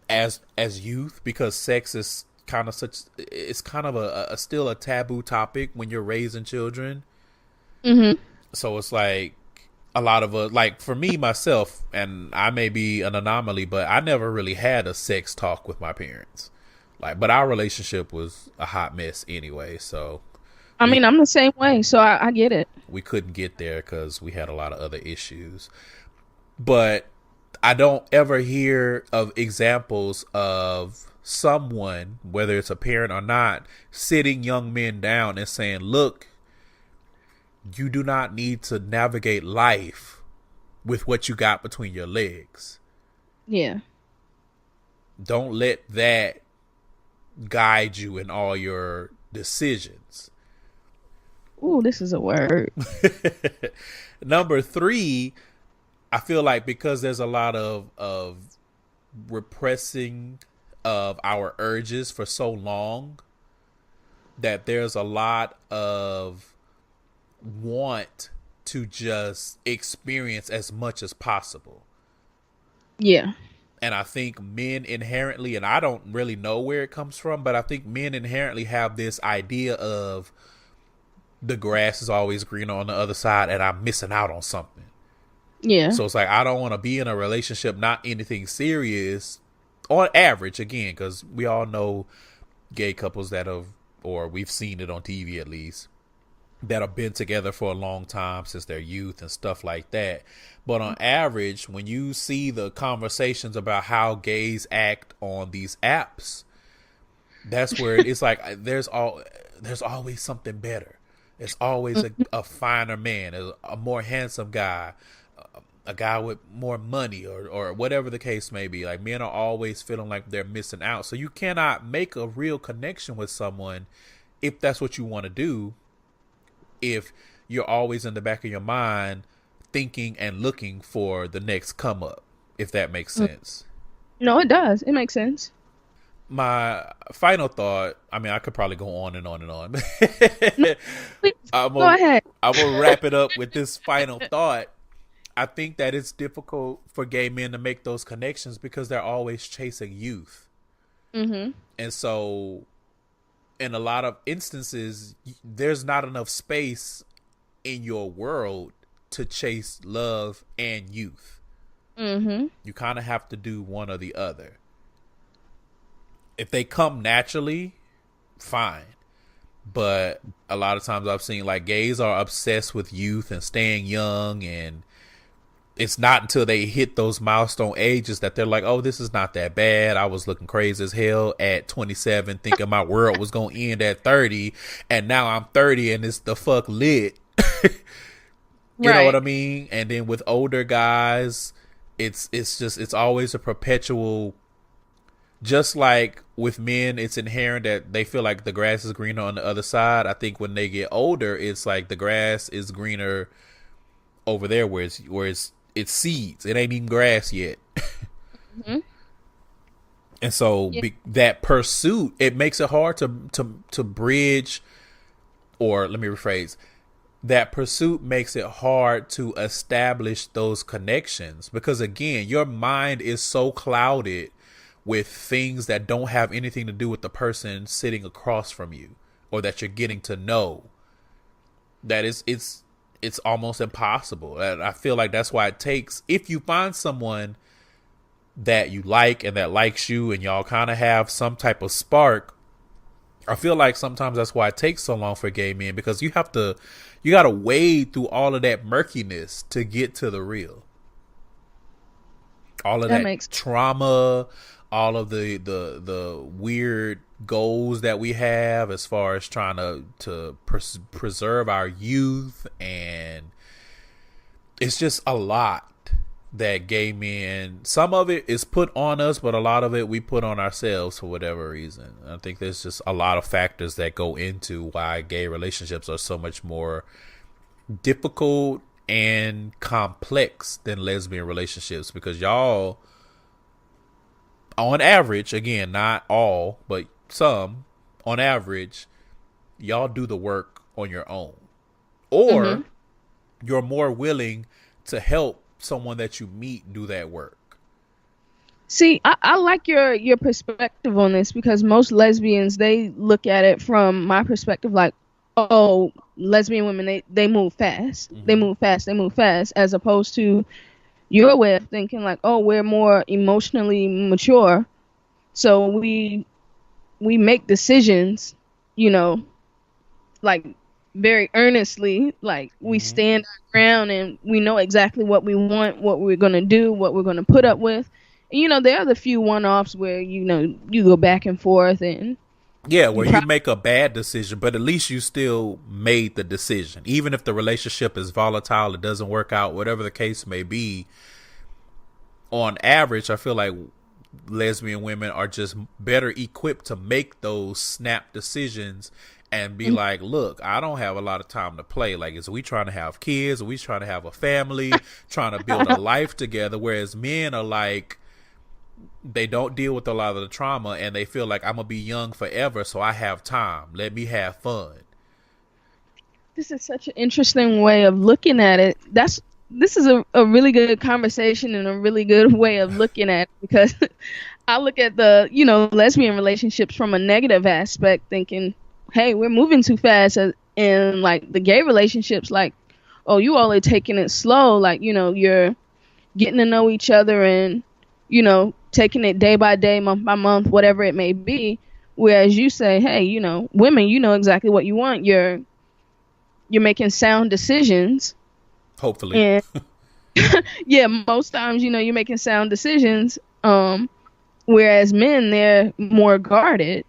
as youth, because sex is kind of a still a taboo topic when you're raising children. So it's like a lot of like for me myself, and I may be an anomaly, but I never really had a sex talk with my parents. Like, but our relationship was a hot mess anyway. So
I mean, I'm the same way, so I get it.
We couldn't get there because we had a lot of other issues. But I don't ever hear of examples of someone, whether it's a parent or not, sitting young men down and saying, look, you do not need to navigate life with what you got between your legs.
Yeah.
Don't let that guide you in all your decisions.
Ooh, this is a word.
Number three, I feel like because there's a lot of repressing of our urges for so long, that there's a lot of want to just experience as much as possible.
Yeah.
And I think men inherently, and I don't really know where it comes from, but I think men inherently have this idea of the grass is always greener on the other side and I'm missing out on something.
Yeah.
So it's like, I don't want to be in a relationship, not anything serious on average, again, because we all know gay couples that have, or we've seen it on TV at least, that have been together for a long time since their youth and stuff like that. But on average, when you see the conversations about how gays act on these apps, that's where it's like there's always something better. There's always a finer man, a more handsome guy, a guy with more money, or whatever the case may be. Like, men are always feeling like they're missing out. So you cannot make a real connection with someone if that's what you want to do, if you're always in the back of your mind thinking and looking for the next come up, if that makes sense.
No, it does. It makes sense.
My final thought, I mean, I could probably go on and on and on.
Go ahead.
I'm going to wrap it up with this final thought. I think that it's difficult for gay men to make those connections because they're always chasing youth. And so in a lot of instances, there's not enough space in your world to chase love and youth. You kind of have to do one or the other. If they come naturally, fine. But a lot of times I've seen like gays are obsessed with youth and staying young, and it's not until they hit those milestone ages that they're like, oh, this is not that bad. I was looking crazy as hell at 27 thinking my world was going to end at 30, and now I'm 30 and it's the fuck lit. You know what I mean? And then with older guys, it's always a perpetual. Just like with men, it's inherent that they feel like the grass is greener on the other side. I think when they get older, it's like the grass is greener over there where it's seeds. It ain't even grass yet. And so that pursuit, it makes it hard to bridge, or let me rephrase. That pursuit makes it hard to establish those connections because, again, your mind is so clouded with things that don't have anything to do with the person sitting across from you or that you're getting to know, that it's almost impossible. And I feel like that's why it takes, if you find someone that you like and that likes you and y'all kind of have some type of spark, I feel like sometimes that's why it takes so long for gay men, because you got to wade through all of that murkiness to get to the real. All of that trauma, all of the weird goals that we have as far as trying to preserve our youth, and it's just a lot. that gay men, some of it is put on us, but a lot of it we put on ourselves for whatever reason. I think there's just a lot of factors that go into why gay relationships are so much more difficult and complex than lesbian relationships, because y'all, on average, again, not all, but some, on average, y'all do the work on your own, or you're more willing to help someone that you meet do that work.
See, I like your perspective on this, because most lesbians, they look at it from my perspective like, oh, lesbian women, they move fast. They move fast, as opposed to your way of thinking like, oh, we're more emotionally mature. So we make decisions, like very earnestly, like we stand our ground and we know exactly what we want, what we're going to do, what we're going to put up with. And, there are the few one-offs where, you go back and forth and
where you make a bad decision, but at least you still made the decision. Even if the relationship is volatile, it doesn't work out, whatever the case may be, on average, I feel like lesbian women are just better equipped to make those snap decisions and be like, look, I don't have a lot of time to play. Like, is we trying to have kids? Are we trying to have a family, trying to build a life together? Whereas men are like, they don't deal with a lot of the trauma and they feel like, I'm going to be young forever, so I have time. Let me have fun.
This is such an interesting way of looking at it. This is a really good conversation and a really good way of looking at it, because I look at the, lesbian relationships from a negative aspect, thinking, hey, we're moving too fast. And like the gay relationships, like, oh, you all are taking it slow. Like, you're getting to know each other and, taking it day by day, month by month, whatever it may be. Whereas you say, hey, women, you know exactly what you want. You're making sound decisions.
Hopefully.
And yeah, most times, you're making sound decisions. Whereas men, they're more guarded.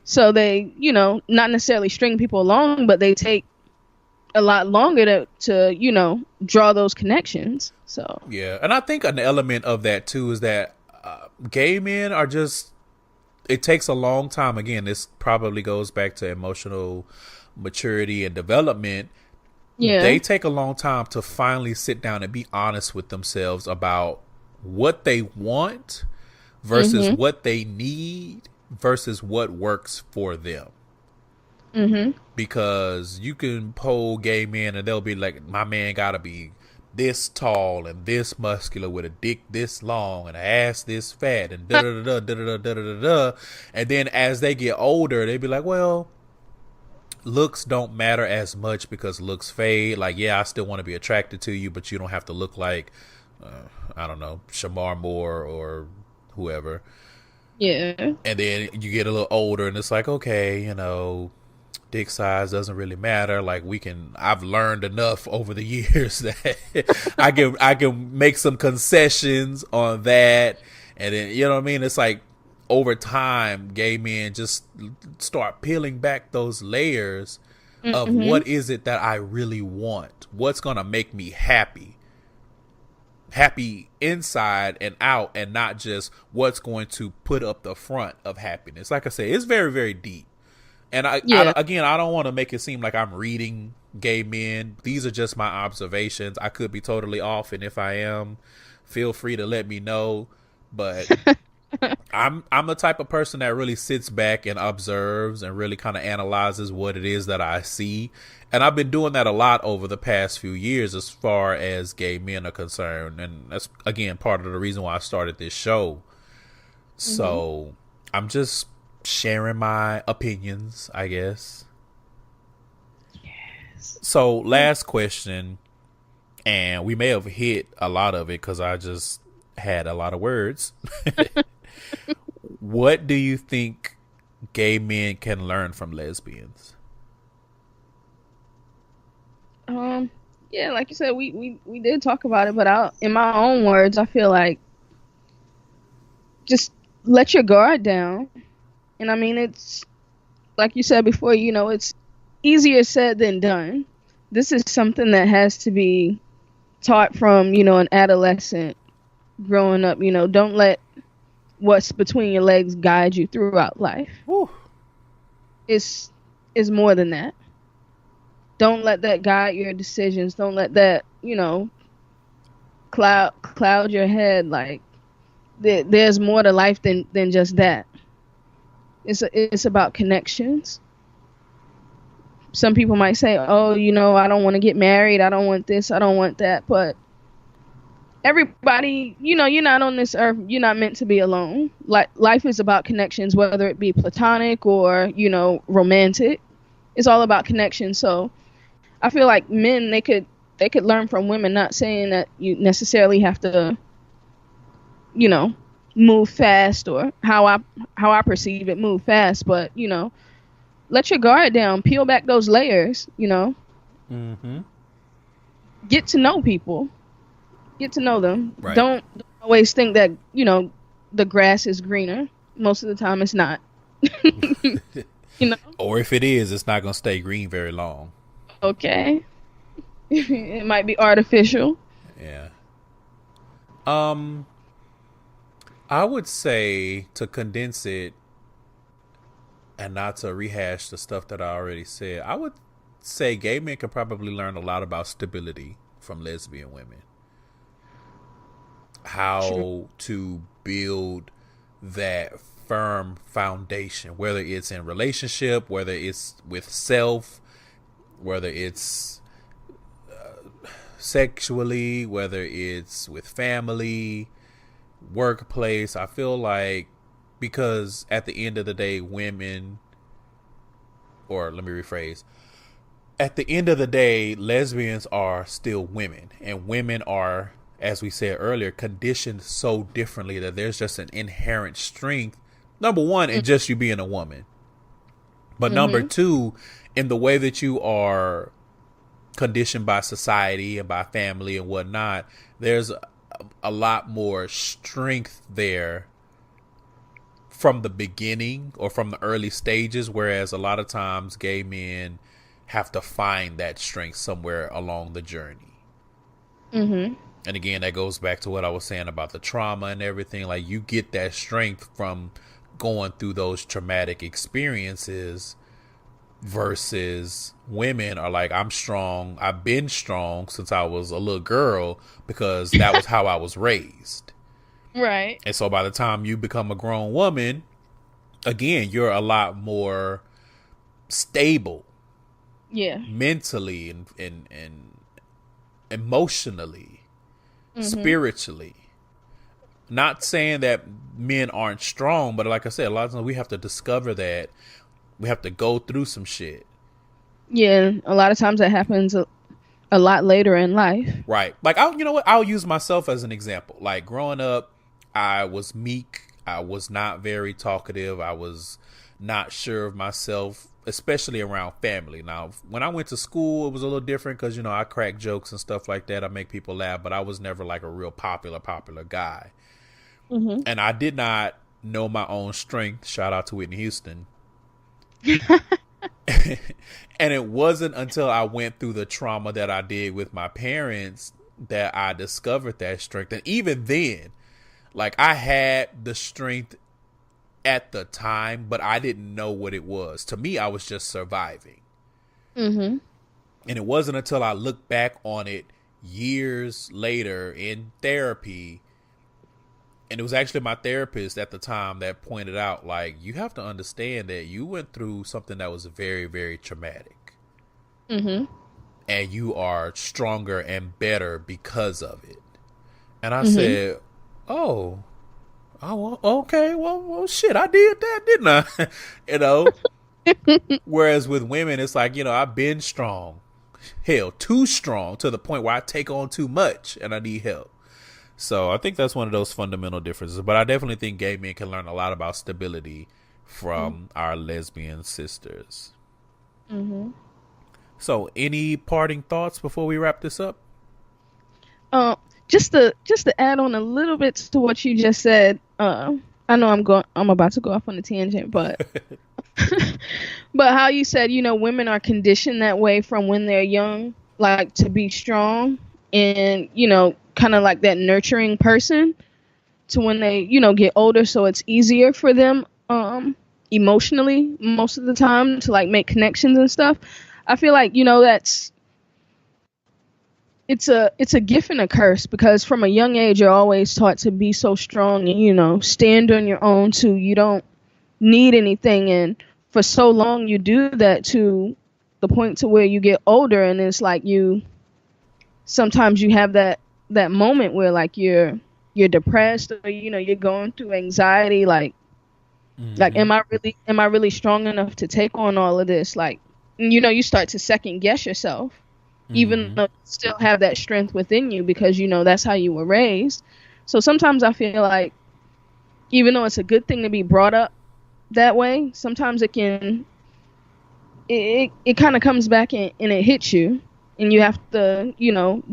So they, not necessarily string people along, but they take a lot longer to draw those connections. So
yeah, and I think an element of that too is that gay men are just, it takes a long time. Again, this probably goes back to emotional maturity and development. Yeah, they take a long time to finally sit down and be honest with themselves about what they want versus what they need versus what works for them. Because you can poll gay men and they'll be like, my man gotta be this tall and this muscular with a dick this long and an ass this fat and da da da da da da da da. And then as they get older, they be like, well, looks don't matter as much because looks fade. Like, yeah, I still want to be attracted to you, but you don't have to look like I don't know, Shamar Moore or whoever.
Yeah.
And then you get a little older and it's like, okay, dick size doesn't really matter. Like, I've learned enough over the years that I can make some concessions on that. And then, you know what I mean? It's like over time, gay men just start peeling back those layers of what is it that I really want? What's going to make me happy inside and out, and not just what's going to put up the front of happiness. Like I said, it's very, very deep. And I don't want to make it seem like I'm reading gay men. These are just my observations. I could be totally off, and if I am, feel free to let me know. But I'm the type of person that really sits back and observes and really kind of analyzes what it is that I see. And I've been doing that a lot over the past few years as far as gay men are concerned. And that's, again, part of the reason why I started this show. So I'm just sharing my opinions, I guess. Yes. So last question, and we may have hit a lot of it because I just had a lot of words. What do you think gay men can learn from lesbians?
Yeah, like you said, we did talk about it, but in my own words, I feel like just let your guard down. And I mean, it's like you said before, it's easier said than done. This is something that has to be taught from, you know, an adolescent growing up, you know, don't let what's between your legs guide you throughout life.
Whew.
It's more than that. Don't let that guide your decisions. Don't let that, you know, cloud your head. Like, there's more to life than just that. It's about connections. Some people might say, oh, you know, I don't want to get married. I don't want this. I don't want that. But everybody, you know, you're not on this earth. You're not meant to be alone. Like, life is about connections, whether it be platonic or, you know, romantic. It's all about connection. So I feel like men, they could learn from women, not saying that you necessarily have to, you know, move fast, or how I perceive it, move fast, but, you know, let your guard down, peel back those layers, you know.
Mm-hmm.
Get to know people. Get to know them.
Right.
Don't always think that, you know, the grass is greener. Most of the time it's not. You know?
Or if it is, it's not going to stay green very long.
Okay. It might be artificial.
Yeah. I would say, to condense it and not to rehash the stuff that I already said, I would say gay men can probably learn a lot about stability from lesbian women. How to build that firm foundation, whether it's in relationship, whether it's with self, whether it's sexually, whether it's with family, workplace. I feel like, because at the end of the day, women, or let me rephrase, at the end of the day, lesbians are still women, and women are, as we said earlier, conditioned so differently that there's just an inherent strength, number one, in just you being a woman, but number two, in the way that you are conditioned by society and by family and whatnot. There's a lot more strength there from the beginning, or from the early stages, whereas a lot of times gay men have to find that strength somewhere along the journey. Mm-hmm. And again, that goes back to what I was saying about the trauma and everything. Like, you get that strength from going through those traumatic experiences, versus women are like, I'm strong. I've been strong since I was a little girl, because that was how I was raised.
Right.
And so by the time you become a grown woman, again, you're a lot more stable.
Yeah.
Mentally and emotionally, spiritually. Not saying that men aren't strong, but like I said, a lot of times we have to discover that. We have to go through some shit.
Yeah, a lot of times that happens a lot later in life.
Right. Like, you know what? I'll use myself as an example. Like, growing up, I was meek. I was not very talkative. I was not sure of myself, especially around family. Now, when I went to school, it was a little different because, you know, I crack jokes and stuff like that. I make people laugh, but I was never like a real popular guy. Mm-hmm. And I did not know my own strength. Shout out to Whitney Houston. And it wasn't until I went through the trauma that I did with my parents that I discovered that strength. And even then, like, I had the strength at the time, but I didn't know what it was. To me, I was just surviving. Mm-hmm. And it wasn't until I looked back on it years later in therapy, and it was actually my therapist at the time that pointed out, like, you have to understand that you went through something that was very, very traumatic. Mm-hmm. And you are stronger and better because of it. And I said, oh, okay, well, shit, I did that, didn't I? You know? Whereas with women, it's like, you know, I've been strong. Hell, too strong to the point where I take on too much and I need help. So I think that's one of those fundamental differences. But I definitely think gay men can learn a lot about stability from our lesbian sisters. Mm-hmm. So any parting thoughts before we wrap this up?
Just to add on a little bit to what you just said. I know I'm about to go off on a tangent, but but how you said, you know, women are conditioned that way from when they're young, like, to be strong. and, kind of like that nurturing person to when they, get older. So it's easier for them emotionally most of the time to like make connections and stuff. I feel like, it's a gift and a curse, because from a young age you're always taught to be so strong and, stand on your own too. You don't need anything, and for so long you do that to the point to where you get older, and it's like sometimes you have that moment where like you're depressed, or you're going through anxiety, like am I really strong enough to take on all of this? Like, you start to second guess yourself, even though you still have that strength within you, because that's how you were raised. So sometimes I feel like, even though it's a good thing to be brought up that way, sometimes it kind of comes back and it hits you, and you have to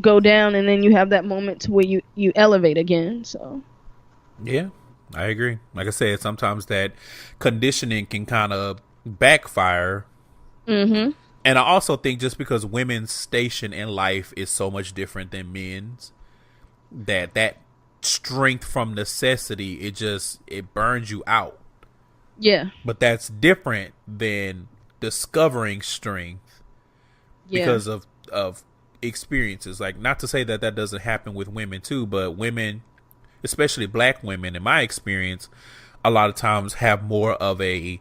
go down, and then you have that moment to where you elevate again. So
yeah, I agree. Like I said, sometimes that conditioning can kind of backfire. And I also think just because women's station in life is so much different than men's, that strength from necessity, it burns you out.
Yeah.
But that's different than discovering strength because of experiences. Like, not to say that doesn't happen with women too, but women, especially black women, in my experience, a lot of times have more of a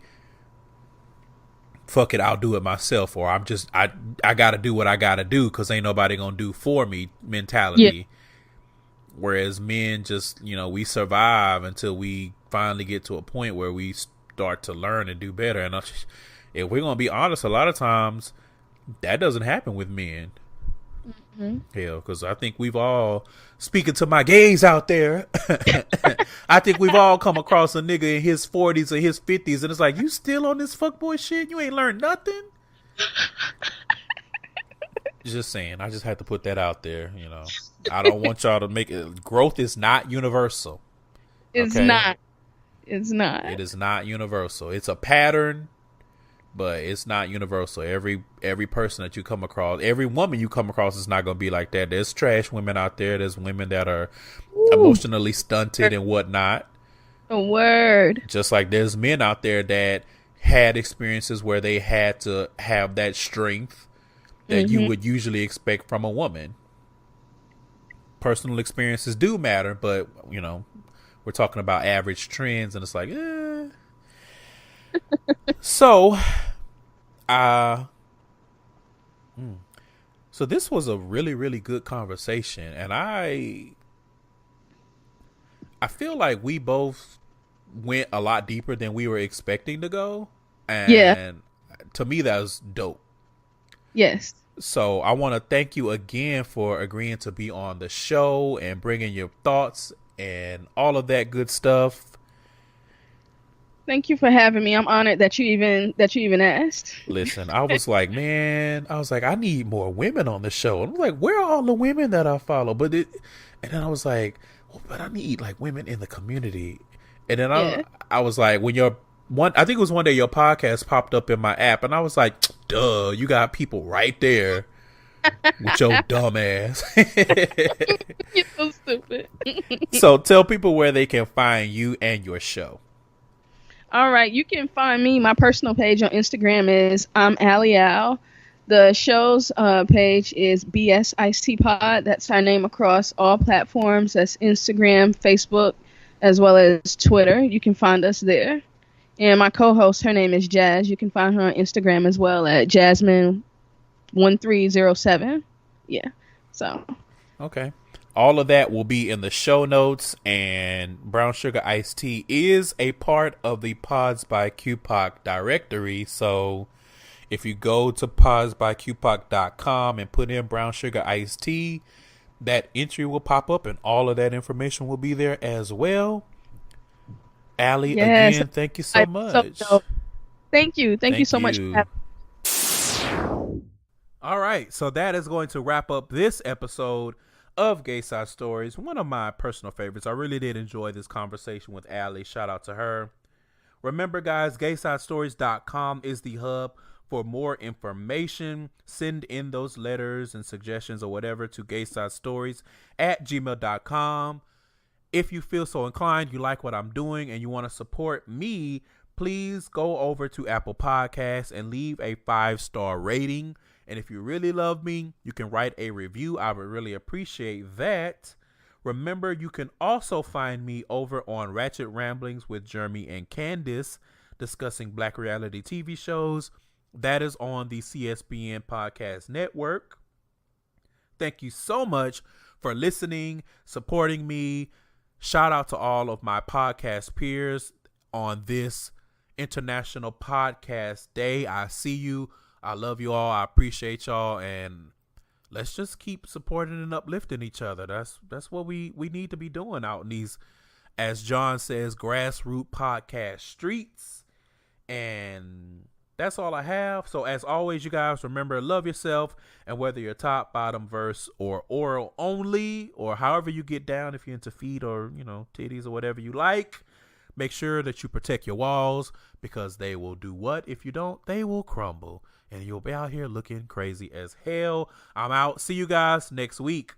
fuck it, I'll do it myself, or I gotta do what I gotta do because ain't nobody gonna do for me mentality. Yeah. Whereas men just, we survive until we finally get to a point where we start to learn and do better. And if we're gonna be honest, a lot of times that doesn't happen with men. Hell, because I think we've all, speaking to my gays out there, I think we've all come across a nigga in his 40s or his 50s, and it's like, you still on this fuckboy shit? You ain't learned nothing? Just saying. I just had to put that out there. I don't want y'all to make it. Growth is not universal.
It's not. It's not.
It is not universal. It's a pattern, but it's not universal. Every person that you come across, every woman you come across is not going to be like that. There's trash women out there. There's women that are emotionally stunted and whatnot.
A word.
Just like there's men out there that had experiences where they had to have that strength that you would usually expect from a woman. Personal experiences do matter, but, we're talking about average trends, and it's like, So, so this was a really, really good conversation, and I feel like we both went a lot deeper than we were expecting to go, and to me that was dope.
Yes.
So I want to thank you again for agreeing to be on the show and bringing your thoughts and all of that good stuff.
Thank you for having me. I'm honored that you even asked.
Listen, I was like, I need more women on the show. And I'm like, where are all the women that I follow? And then I was like, well, but I need like women in the community. And then I was like, I think it was one day your podcast popped up in my app, and I was like, duh, you got people right there with your dumb ass.
You're so stupid.
So tell people where they can find you and your show.
All right, you can find me. My personal page on Instagram is I'm Allie Al. The show's page is BSIC Pod. That's our name across all platforms. That's Instagram, Facebook, as well as Twitter. You can find us there. And my co-host, her name is Jazz. You can find her on Instagram as well at Jasmine1307. Yeah. So.
Okay. All of that will be in the show notes, and Brown Sugar Iced Tea is a part of the Pods by QPOC directory. So if you go to podsbyqpoc.com and put in Brown Sugar Iced Tea, that entry will pop up, and all of that information will be there as well. Allie, again, thank you so much.
Thank you. Thank you so much for having me.
All right, so that is going to wrap up this episode of Gayside Stories, one of my personal favorites. I really did enjoy this conversation with Allie. Shout out to her. Remember, guys, GaysideStories.com is the hub For more information, send in those letters and suggestions or whatever to GaysideStories@gmail.com. If you feel so inclined, you like what I'm doing, and you want to support me, please go over to Apple Podcasts and leave a 5-star rating. And if you really love me, you can write a review. I would really appreciate that. Remember, you can also find me over on Ratchet Ramblings with Jeremy and Candace, discussing Black reality TV shows. That is on the CSBN Podcast Network. Thank you so much for listening, supporting me. Shout out to all of my podcast peers on this International Podcast Day. I see you. I love you all. I appreciate y'all. And let's just keep supporting and uplifting each other. That's what we need to be doing out in these, as John says, grassroots podcast streets. And that's all I have. So as always, you guys, remember, love yourself. And whether you're top, bottom, verse, or oral only, or however you get down, if you're into feet or, titties or whatever you like, make sure that you protect your walls, because they will do what? If you don't, they will crumble. And you'll be out here looking crazy as hell. I'm out. See you guys next week.